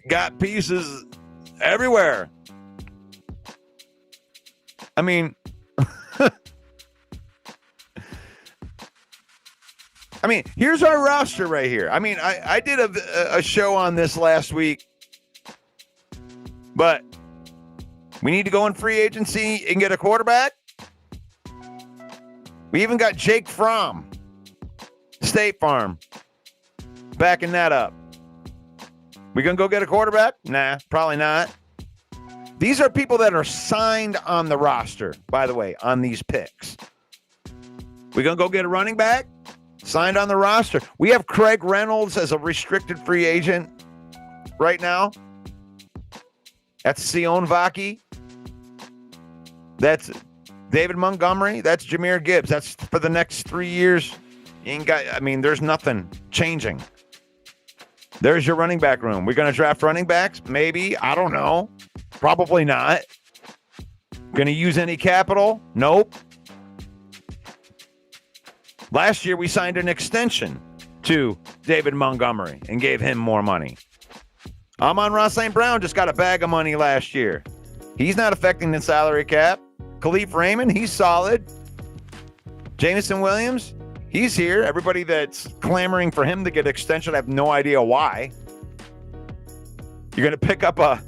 got pieces everywhere. I mean, here's our roster right here. I did a show on this last week, but we need to go in free agency and get a quarterback. We even got Jake Fromm, State Farm, backing that up. We gonna go get a quarterback? Nah, probably not. These are people that are signed on the roster, by the way, on these picks. We gonna go get a running back? Signed on the roster. We have Craig Reynolds as a restricted free agent right now. That's Sion Vaki. That's David Montgomery. That's Jahmyr Gibbs. That's for the next 3 years. You ain't got, there's nothing changing. There's your running back room. We're going to draft running backs? Maybe. I don't know. Probably not. Going to use any capital? Nope. Last year, we signed an extension to David Montgomery and gave him more money. Amon-Ra St. Brown just got a bag of money last year. He's not affecting the salary cap. Khalif Raymond, he's solid. Jameson Williams, he's here. Everybody that's clamoring for him to get extension, I have no idea why. You're going to pick up the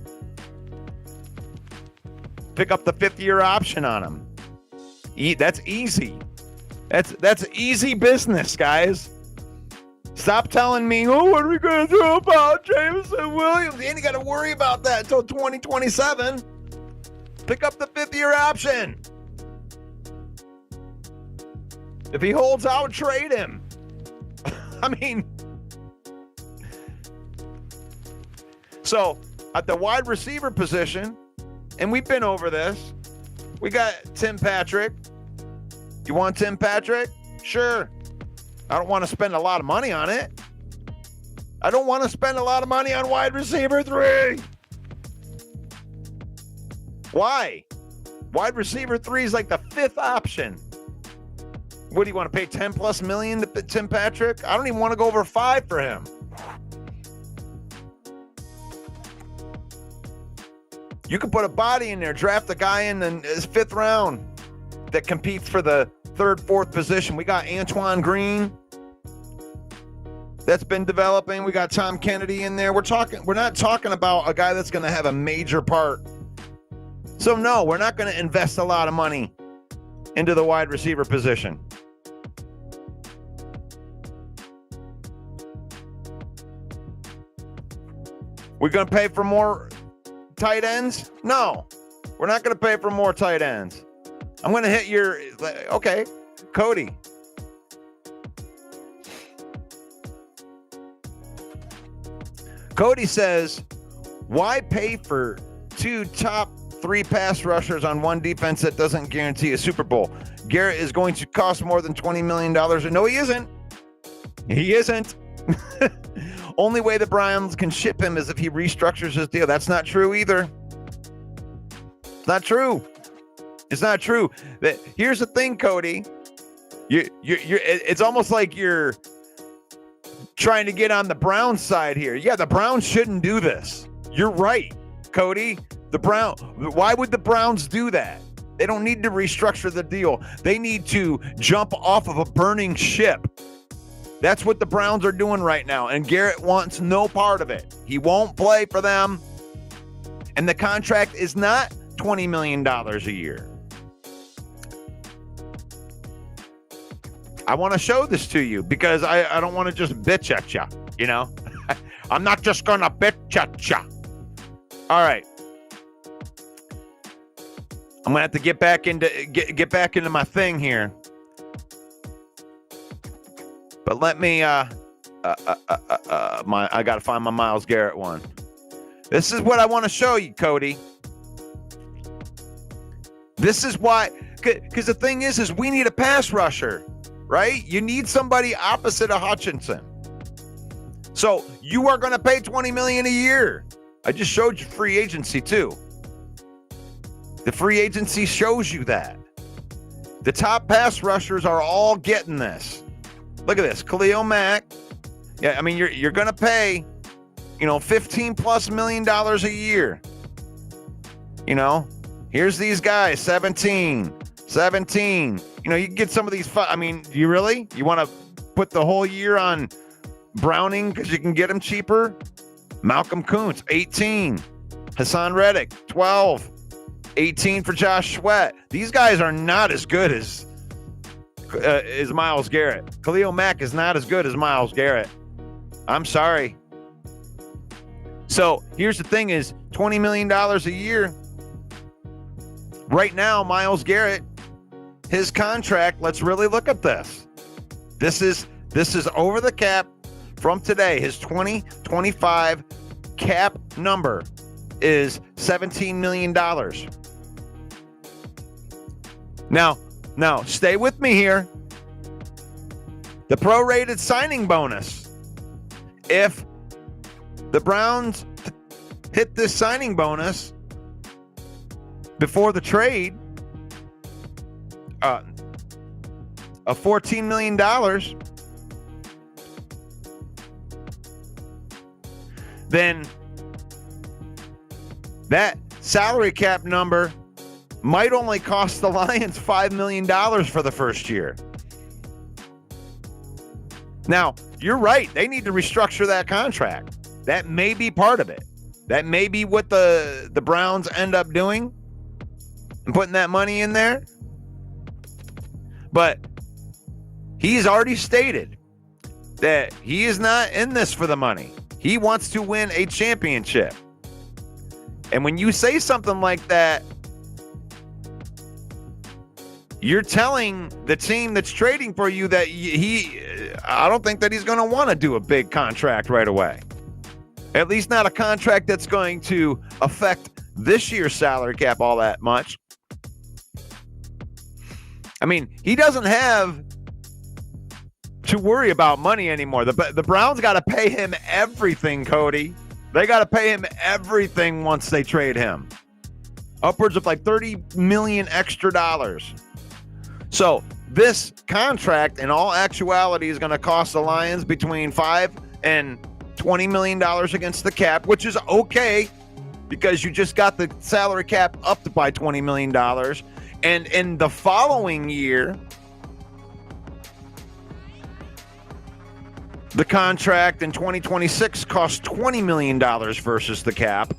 5th-year option on him. That's easy. That's easy business, guys. Stop telling me, what are we going to do about Jameson Williams? You ain't got to worry about that until 2027. Pick up the 5th-year option. If he holds out, trade him. So at the wide receiver position, and we've been over this, we got Tim Patrick. You want Tim Patrick? Sure. I don't want to spend a lot of money on it. I don't want to spend a lot of money on wide receiver 3. Why? Wide receiver 3 is like the 5th option. What do you want to pay $10+ million to Tim Patrick? I don't even want to go over 5 for him. You could put a body in there, draft a guy in his 5th round that competes for the 3rd, 4th position. We got Antoine Green that's been developing. We got Tom Kennedy in there. We're not talking about a guy that's going to have a major part. So no, we're not going to invest a lot of money into the wide receiver position. We're going to pay for more tight ends? No, we're not going to pay for more tight ends. I'm going to hit your, okay, Cody. Cody says, why pay for 2 top 3 pass rushers on 1 defense that doesn't guarantee a Super Bowl? Garrett is going to cost more than $20 million. No, he isn't. He isn't. Only way the Browns can ship him is if he restructures his deal. That's not true either. It's not true. It's not true. Here's the thing, Cody. It's almost like you're trying to get on the Browns side here. Yeah, the Browns shouldn't do this. You're right, Cody. Why would the Browns do that? They don't need to restructure the deal. They need to jump off of a burning ship. That's what the Browns are doing right now, and Garrett wants no part of it. He won't play for them, and the contract is not $20 million a year. I want to show this to you because I don't want to just bitch at you, you know? I'm not just going to bitch at you. All right. I'm going to have to get back into my thing here. But let me I got to find my Myles Garrett one. This is what I want to show you, Cody. This is why, because the thing is we need a pass rusher, right? You need somebody opposite of Hutchinson. So you are going to pay $20 million a year. I just showed you free agency too. The free agency shows you that. The top pass rushers are all getting this. Look at this, Khalil Mack. Yeah, I mean, you're going to pay, $15+ million a year. Here's these guys, 17. You can get some of these. You really? You want to put the whole year on Browning because you can get him cheaper? Malcolm Kuntz, 18. Hassan Reddick, 12. 18 for Josh Sweat. These guys are not as good as Myles Garrett. Khalil Mack is not as good as Myles Garrett. I'm sorry. So here's the thing is $20 million a year. Right now, Myles Garrett, his contract, let's really look at this. This is over the cap from today. His 2025 cap number is $17 million. Now, stay with me here. The prorated signing bonus. If the Browns hit this signing bonus before the trade, of $14 million, then that salary cap number might only cost the Lions $5 million for the first year. Now, you're right. They need to restructure that contract. That may be part of it. That may be what the Browns end up doing and putting that money in there. But he's already stated that he is not in this for the money. He wants to win a championship. And when you say something like that, you're telling the team that's trading for you that I don't think that he's going to want to do a big contract right away. At least not a contract that's going to affect this year's salary cap all that much. I mean, he doesn't have to worry about money anymore. The Browns got to pay him everything, Cody. They got to pay him everything once they trade him. Upwards of like $30 million extra dollars. So this contract, in all actuality, is going to cost the Lions between $5 and $20 million against the cap, which is okay because you just got the salary cap up by $20 million. And in the following year, the contract in 2026 costs $20 million versus the cap.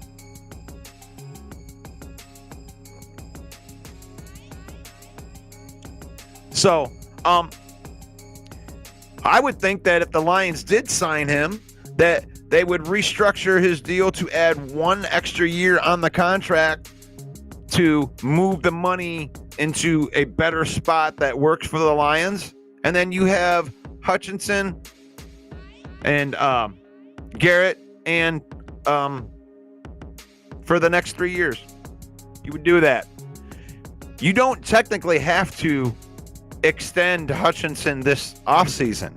So, I would think that if the Lions did sign him, that they would restructure his deal to add one extra year on the contract to move the money into a better spot that works for the Lions. And then you have Hutchinson and Garrett and for the next 3 years. You would do that. You don't technically have to extend Hutchinson this offseason.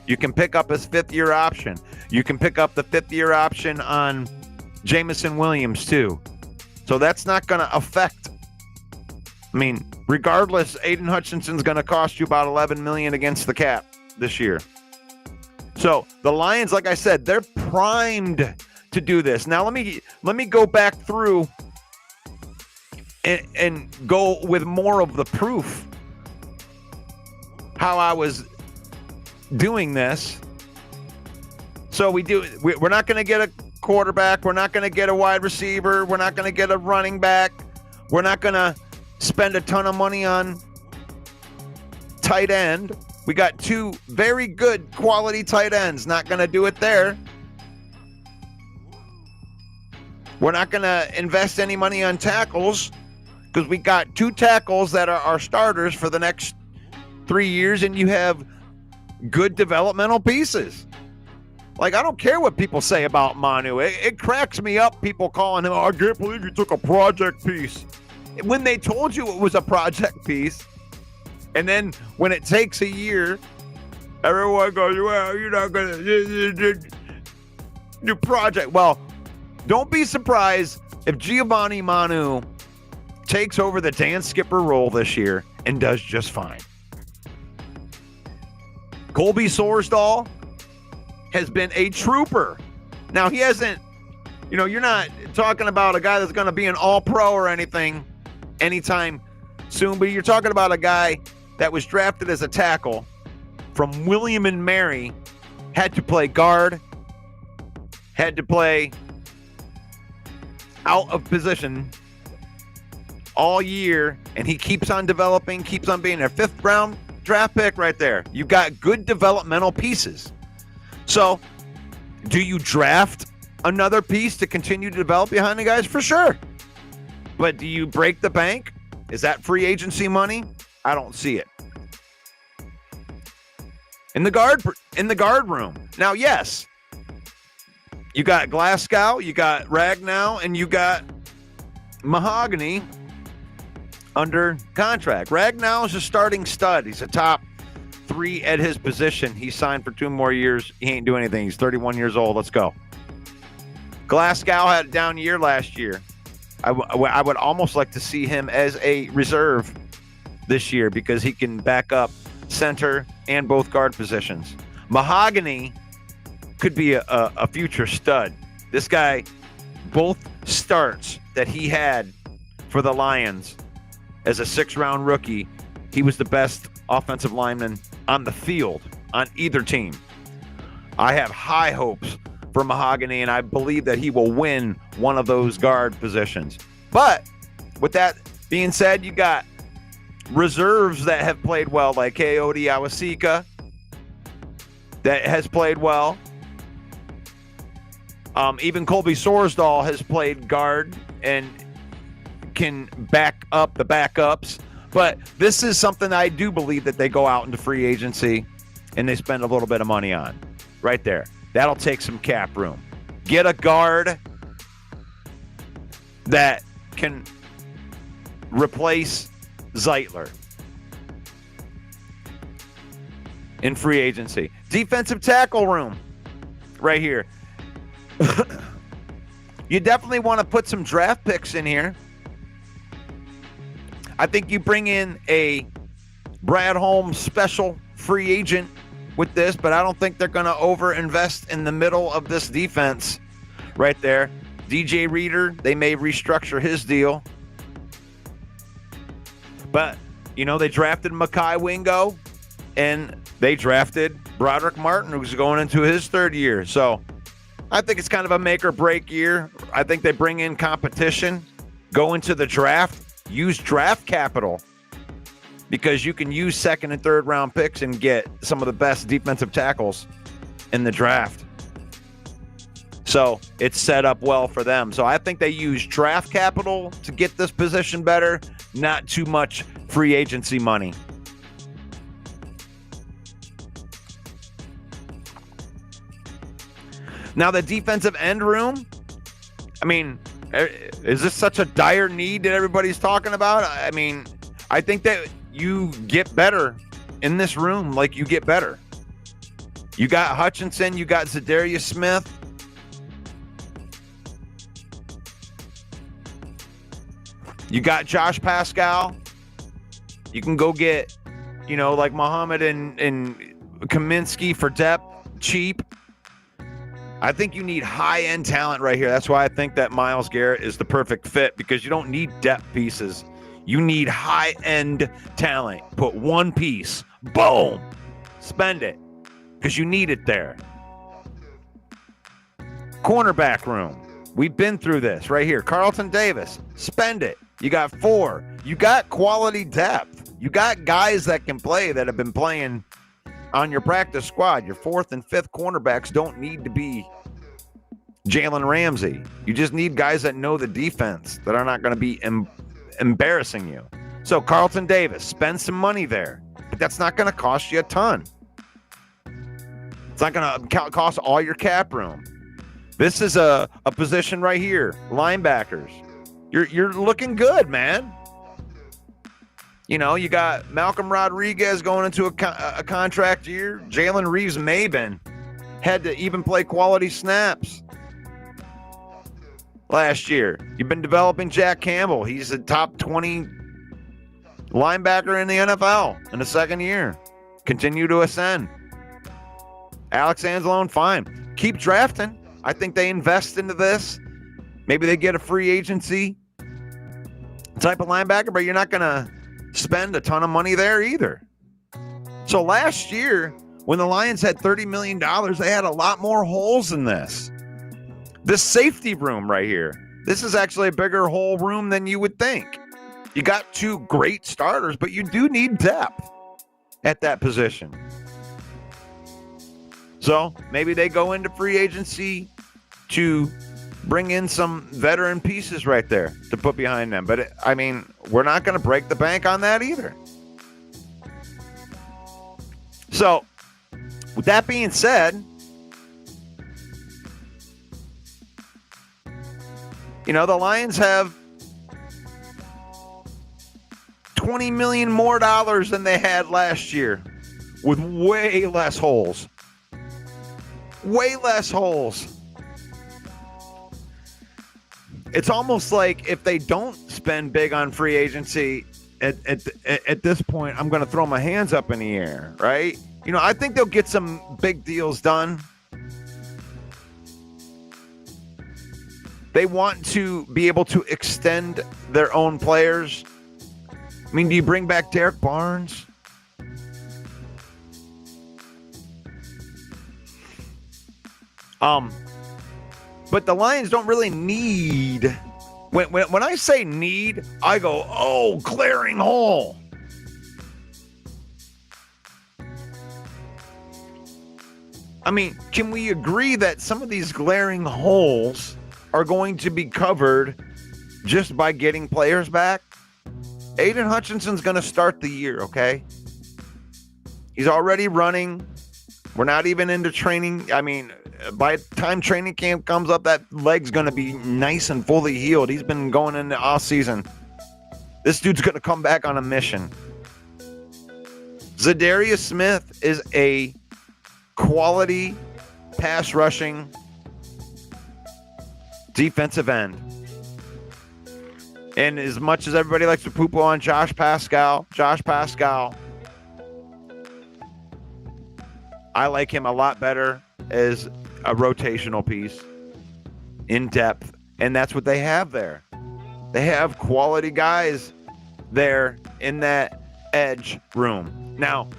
You can pick up his 5th-year option. You can pick up the 5th-year option on Jamison Williams too. So that's not going to affect. I mean, regardless, Aiden Hutchinson's going to cost you about $11 million against the cap this year. So the Lions, like I said, they're primed to do this. Now let me go back through and go with more of the proof how I was doing this. So we're not going to get a quarterback. We're not going to get a wide receiver. We're not going to get a running back. We're not going to spend a ton of money on tight end. We got 2 very good quality tight ends. Not going to do it there. We're not going to invest any money on tackles because we got 2 tackles that are our starters for the next 3 years, and you have good developmental pieces. Like, I don't care what people say about Manu. It cracks me up, people calling him, I can't believe you took a project piece. When they told you it was a project piece, and then when it takes a year, everyone goes, well, you're not going to do project. Well, don't be surprised if Giovanni Manu takes over the Dan Skipper role this year and does just fine. Colby Sorsdahl has been a trooper. Now, he hasn't, you're not talking about a guy that's going to be an all-pro or anything anytime soon, but you're talking about a guy that was drafted as a tackle from William and Mary, had to play guard, had to play out of position all year, and he keeps on developing, keeps on being a 5th round draft pick right there. You've got good developmental pieces. So, do you draft another piece to continue to develop behind the guys? For sure. But do you break the bank? Is that free agency money? I don't see it. In the guard room. Now, yes, you got Glasgow, you got Ragnow, and you got Mahogany under contract. Ragnow is a starting stud. He's a top 3 at his position. He signed for 2 more years. He ain't doing anything. He's 31 years old. Let's go. Glasgow had a down year last year. I would almost like to see him as a reserve this year because he can back up center and both guard positions. Mahogany could be a future stud. This guy, both starts that he had for the Lions as a 6th-round rookie, he was the best offensive lineman on the field on either team. I have high hopes for Mahogany, and I believe that he will win one of those guard positions. But with that being said, you got reserves that have played well, like Coyote Awasika that has played well. Even Colby Sorsdahl has played guard and can back up the backups. But this is something I do believe that they go out into free agency and they spend a little bit of money on right there. That'll take some cap room. Get a guard that can replace Zeitler in free agency. Defensive tackle room right here. You definitely want to put some draft picks in here. I think you bring in a Brad Holmes special free agent with this, but I don't think they're going to over-invest in the middle of this defense right there. DJ Reader, they may restructure his deal. But, you know, they drafted Mekhi Wingo, and they drafted Broderick Martin, who's going into his third year. So I think it's kind of a make or break year. I think they bring in competition, go into the draft, use draft capital, because you can use second and third round picks and get some of the best defensive tackles in the draft. So it's set up well for them. So I think they use draft capital to get this position better, not too much free agency money. Now the defensive end room, I mean, is this such a dire need that everybody's talking about? I mean, I think that you get better in this room, like you get better. You got Hutchinson, you got Zadarius Smith. You got Josh Pascal. You can go get, you know, like Muhammad and Kaminsky for depth, cheap. I think you need high-end talent right here. That's why I think that Myles Garrett is the perfect fit, because you don't need depth pieces. You need high-end talent. Put one piece. Boom. Spend it, because you need it there. Cornerback room. We've been through this right here. Carlton Davis. Spend it. You got 4. You got quality depth. You got guys that can play, that have been playing on your practice squad. Your 4th and 5th cornerbacks don't need to be Jalen Ramsey. You just need guys that know the defense, that are not going to be embarrassing you. So Carlton Davis, spend some money there, but that's not going to cost you a ton. It's not going to cost all your cap room. This is a position right here, linebackers. You're looking good, man. You know, you got Malcolm Rodriguez going into a contract year. Jalen Reeves-Maybin had to even play quality snaps last year. You've been developing Jack Campbell. He's a top 20 linebacker in the NFL in the second year. Continue to ascend. Alex Anzalone, fine. Keep drafting. I think they invest into this. Maybe they get a free agency type of linebacker, but you're not going to spend a ton of money there either. So last year, when the Lions had $30 million, they had a lot more holes than this. This safety room right here, this is actually a bigger hole room than you would think. You got 2 great starters, but you do need depth at that position. So maybe they go into free agency to bring in some veteran pieces right there to put behind them. But, I mean, we're not going to break the bank on that either. So, with that being said, you know, the Lions have $20 million more than they had last year, with way less holes. Way less holes. It's almost like if they don't spend big on free agency at this point, I'm going to throw my hands up in the air, right? You know, I think they'll get some big deals done. They want to be able to extend their own players. I mean, do you bring back Derek Barnes? But the Lions don't really need. When I say need, I go, oh, glaring hole. I mean, can we agree that some of these glaring holes are going to be covered just by getting players back? Aiden Hutchinson's going to start the year, okay? He's already running. We're not even into training. I mean, by the time training camp comes up, that leg's going to be nice and fully healed. He's been going in the off season. This dude's going to come back on a mission. Zadarius Smith is a quality pass rushing defensive end. And as much as everybody likes to poo-poo on Josh Pascal, I like him a lot better as a rotational piece, in depth, and that's what they have there. They have quality guys there in that edge room. Now,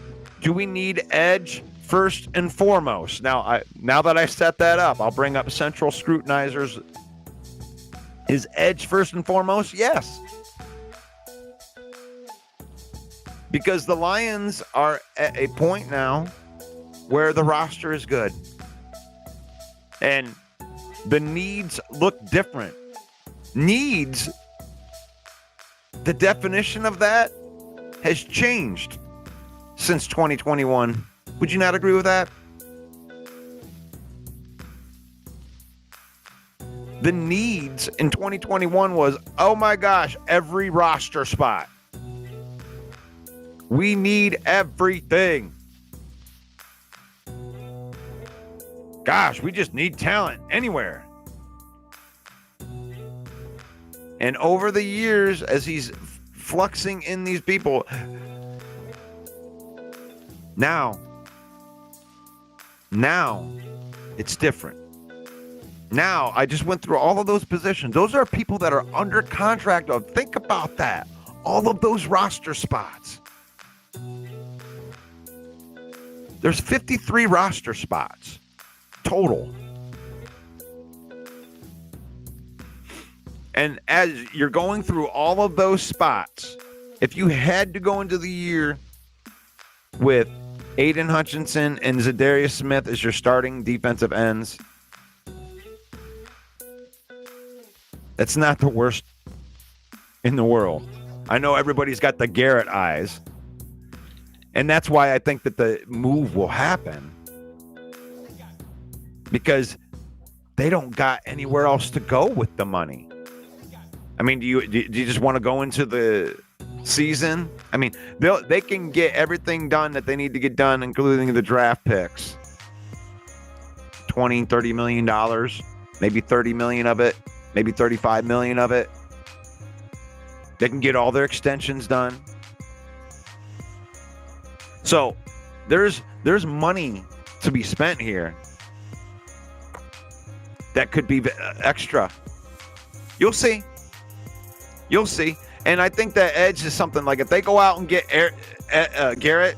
do we need edge first and foremost? Now that I set that up, I'll bring up central scrutinizers. Is edge first and foremost? Yes. Because the Lions are at a point now where the roster is good. And the needs look different. Needs, the definition of that has changed since 2021. Would you not agree with that? The needs in 2021 was, oh my gosh, every roster spot. We need everything. Gosh, we just need talent anywhere. And over the years, as he's fluxing in these people, now it's different. Now, I just went through all of those positions. Those are people that are under contract of, think about that. All of those roster spots. There's 53 roster spots total. And as you're going through all of those spots, if you had to go into the year with Aiden Hutchinson and Zadarius Smith as your starting defensive ends, that's not the worst in the world. I know everybody's got the Garrett eyes, and that's why I think that the move will happen, because they don't got anywhere else to go with the money. I mean, do you just want to go into the season? I mean, they can get everything done that they need to get done, including the draft picks. $20-30 million, maybe 30 million of it, maybe 35 million of it. They can get all their extensions done. So there's money to be spent here that could be extra. You'll see. And I think that edge is something like, if they go out and get Garrett,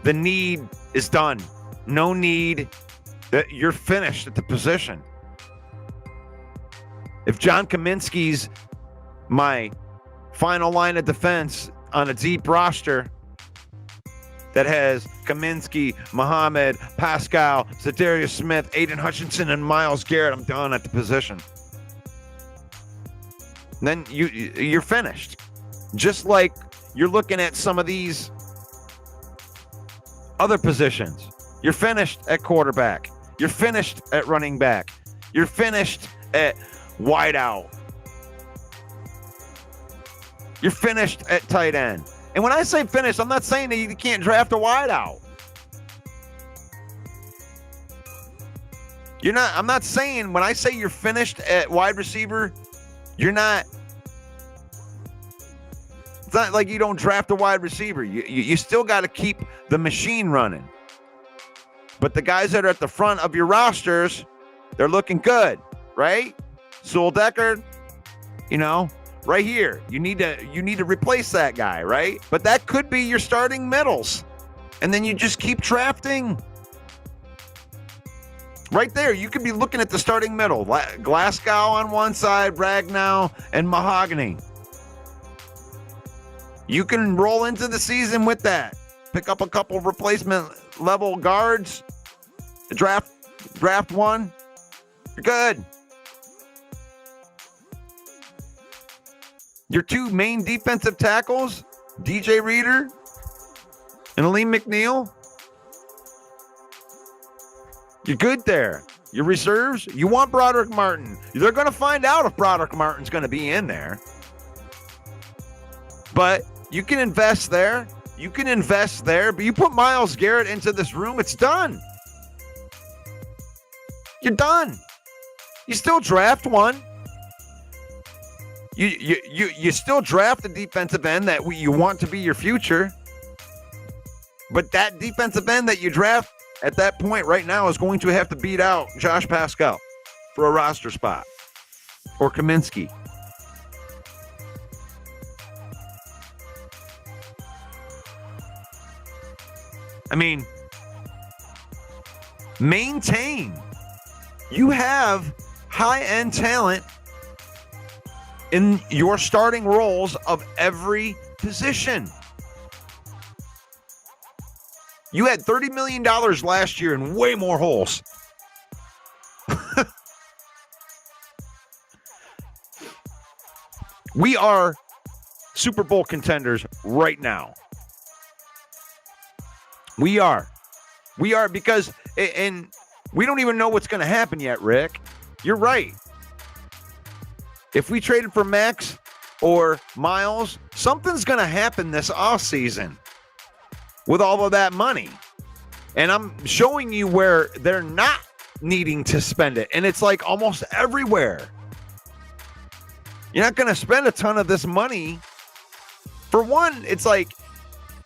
the need is done. No need. That you're finished at the position. If John Kaminsky's my final line of defense on a deep roster that has Kaminsky, Muhammad, Pascal, Zadarius Smith, Aiden Hutchinson, and Myles Garrett, I'm done at the position. And then you're finished. Just like you're looking at some of these other positions. You're finished at quarterback. You're finished at running back. You're finished at wideout. You're finished at tight end. And when I say finished, I'm not saying that you can't draft a wideout. I'm not saying, when I say you're finished at wide receiver, you're not. It's not like you don't draft a wide receiver. You still got to keep the machine running. But the guys that are at the front of your rosters, they're looking good, right? Sewell Deckard, right here. You need to replace that guy, right? But that could be your starting middles. And then you just keep drafting. Right there, you could be looking at the starting middle. Glasgow on one side, Ragnow, and Mahogany. You can roll into the season with that. Pick up a couple replacement level guards. Draft one. You're good. Your two main defensive tackles, DJ Reader and Aleem McNeil. You're good there. Your reserves, you want Broderick Martin. They're going to find out if Broderick Martin's going to be in there. But you can invest there. You can invest there. But you put Myles Garrett into this room, it's done. You're done. You still draft one. You still draft a defensive end that you want to be your future. But that defensive end that you draft at that point right now is going to have to beat out Josh Pascal for a roster spot. Or Kaminsky. I mean, maintain. You have high-end talent in your starting roles of every position. You had $30 million last year and way more holes. We are Super Bowl contenders right now. We are because, and we don't even know what's going to happen yet, Rick. You're right. If we traded for Max or Miles, something's going to happen this offseason with all of that money. And I'm showing you where they're not needing to spend it. And it's like almost everywhere. You're not going to spend a ton of this money. For one, it's like,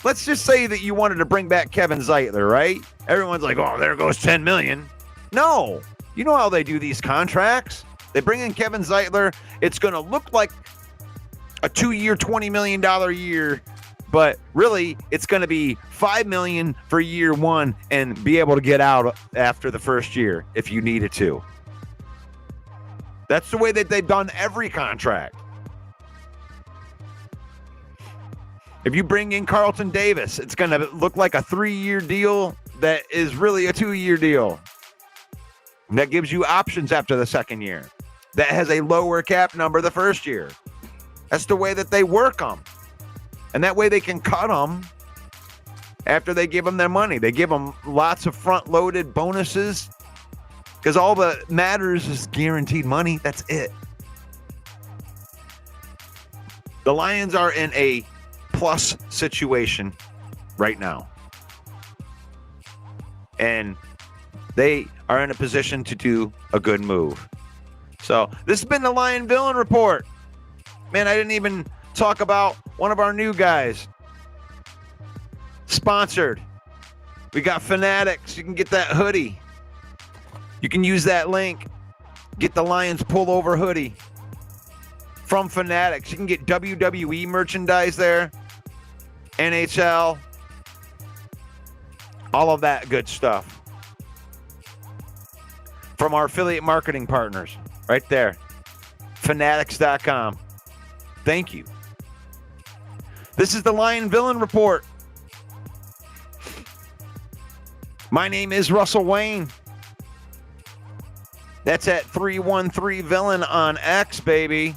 let's just say that you wanted to bring back Kevin Zeitler, right? Everyone's like, oh, there goes $10 million. No. You know how they do these contracts? They bring in Kevin Zeitler. It's going to look like a 2-year, $20 million year, but really it's going to be $5 million for year one and be able to get out after the first year if you needed to. That's the way that they've done every contract. If you bring in Carlton Davis, it's going to look like a 3-year deal that is really a 2-year deal. That gives you options after the second year. That has a lower cap number the first year. That's the way that they work them. And that way they can cut them after they give them their money. They give them lots of front-loaded bonuses because all that matters is guaranteed money. That's it. The Lions are in a plus situation right now. And they are in a position to do a good move. So this has been the Lion Villain Report. Man, I didn't even talk about one of our new guys. Sponsored. We got Fanatics. You can get that hoodie. You can use that link. Get the Lions pullover hoodie from Fanatics. You can get WWE merchandise there. NHL. All of that good stuff. From our affiliate marketing partners. Right there. Fanatics.com. Thank you. This is the Lion Villain Report. My name is Russell Wayne. That's at 313 Villain on X, baby.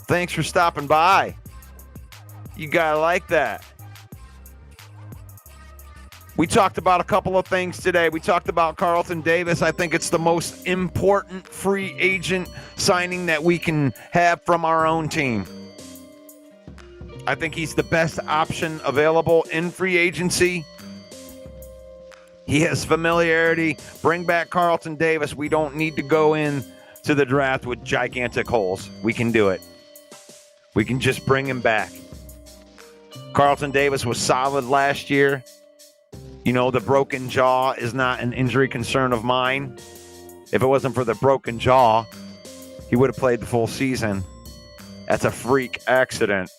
Thanks for stopping by. You gotta like that. We talked about a couple of things today. We talked about Carlton Davis. I think it's the most important free agent signing that we can have from our own team. I think he's the best option available in free agency. He has familiarity. Bring back Carlton Davis. We don't need to go in to the draft with gigantic holes. We can do it. We can just bring him back. Carlton Davis was solid last year. You know, the broken jaw is not an injury concern of mine. If it wasn't for the broken jaw, he would have played the full season. That's a freak accident.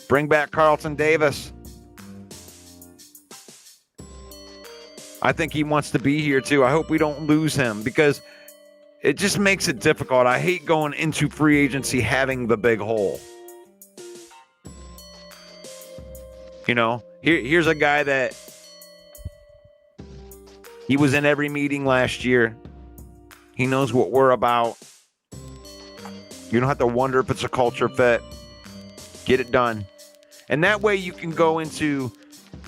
Bring back Carlton Davis. I think he wants to be here too. I hope we don't lose him because it just makes it difficult. I hate going into free agency having the big hole. You know, here's a guy that he was in every meeting last year. He knows what we're about. You don't have to wonder if it's a culture fit. Get it done. And that way you can go into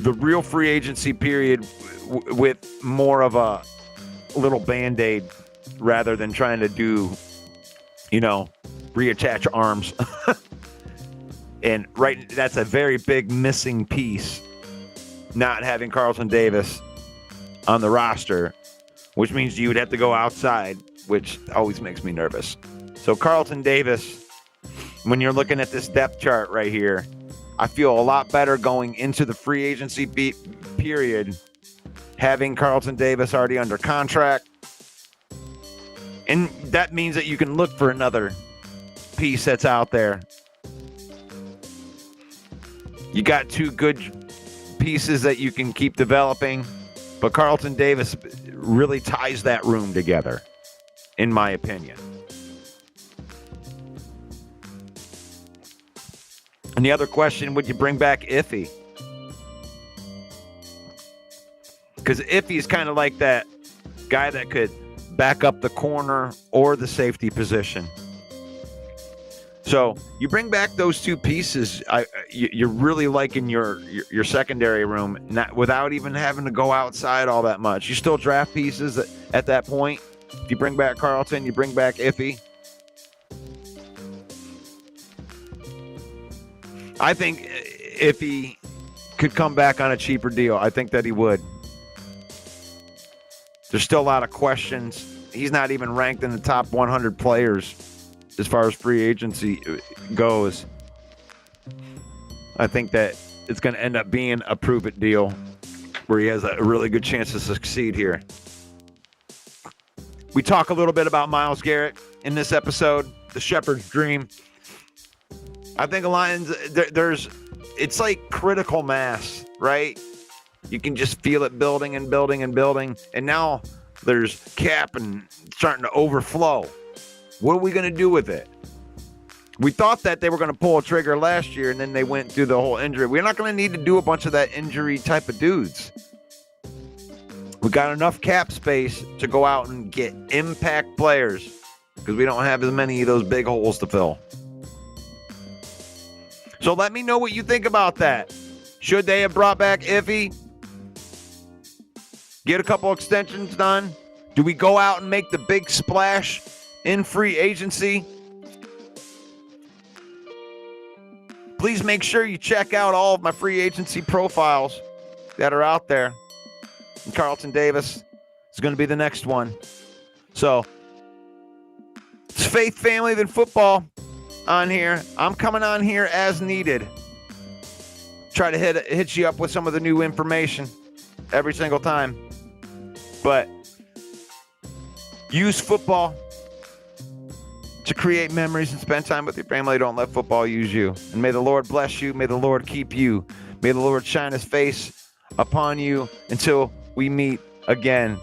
the real free agency period with more of a little Band-Aid rather than trying to do, reattach arms. And that's a very big missing piece, not having Carlton Davis on the roster, which means you would have to go outside, which always makes me nervous. So Carlton Davis, when you're looking at this depth chart right here, I feel a lot better going into the free agency period, having Carlton Davis already under contract. And that means that you can look for another piece that's out there. You got two good pieces that you can keep developing, but Carlton Davis really ties that room together, in my opinion. And the other question, would you bring back Iffy? Because Iffy is kind of like that guy that could back up the corner or the safety position. So you bring back those two pieces, you're really liking your secondary room, without even having to go outside all that much. You still draft pieces at that point. If you bring back Carlton, you bring back Iffy. I think if he could come back on a cheaper deal, I think that he would. There's still a lot of questions. He's not even ranked in the top 100 players as far as free agency goes. I think that it's going to end up being a prove-it deal where he has a really good chance to succeed here. We talk a little bit about Myles Garrett in this episode, the Shepherd's Dream. I think the Lions, it's like critical mass, right? You can just feel it building and building and building. And now there's cap and starting to overflow. What are we going to do with it? We thought that they were going to pull a trigger last year, and then they went through the whole injury. We're not going to need to do a bunch of that injury type of dudes. We got enough cap space to go out and get impact players because we don't have as many of those big holes to fill. So let me know what you think about that. Should they have brought back Iffy? Get a couple extensions done? Do we go out and make the big splash in free agency? Please make sure you check out all of my free agency profiles that are out there. And Carlton Davis is going to be the next one. So, it's faith, family, then football on here. I'm coming on here as needed. Try to hit you up with some of the new information every single time. But use football to create memories and spend time with your family. Don't let football use you. And may the Lord bless you. May the Lord keep you. May the Lord shine his face upon you until we meet again.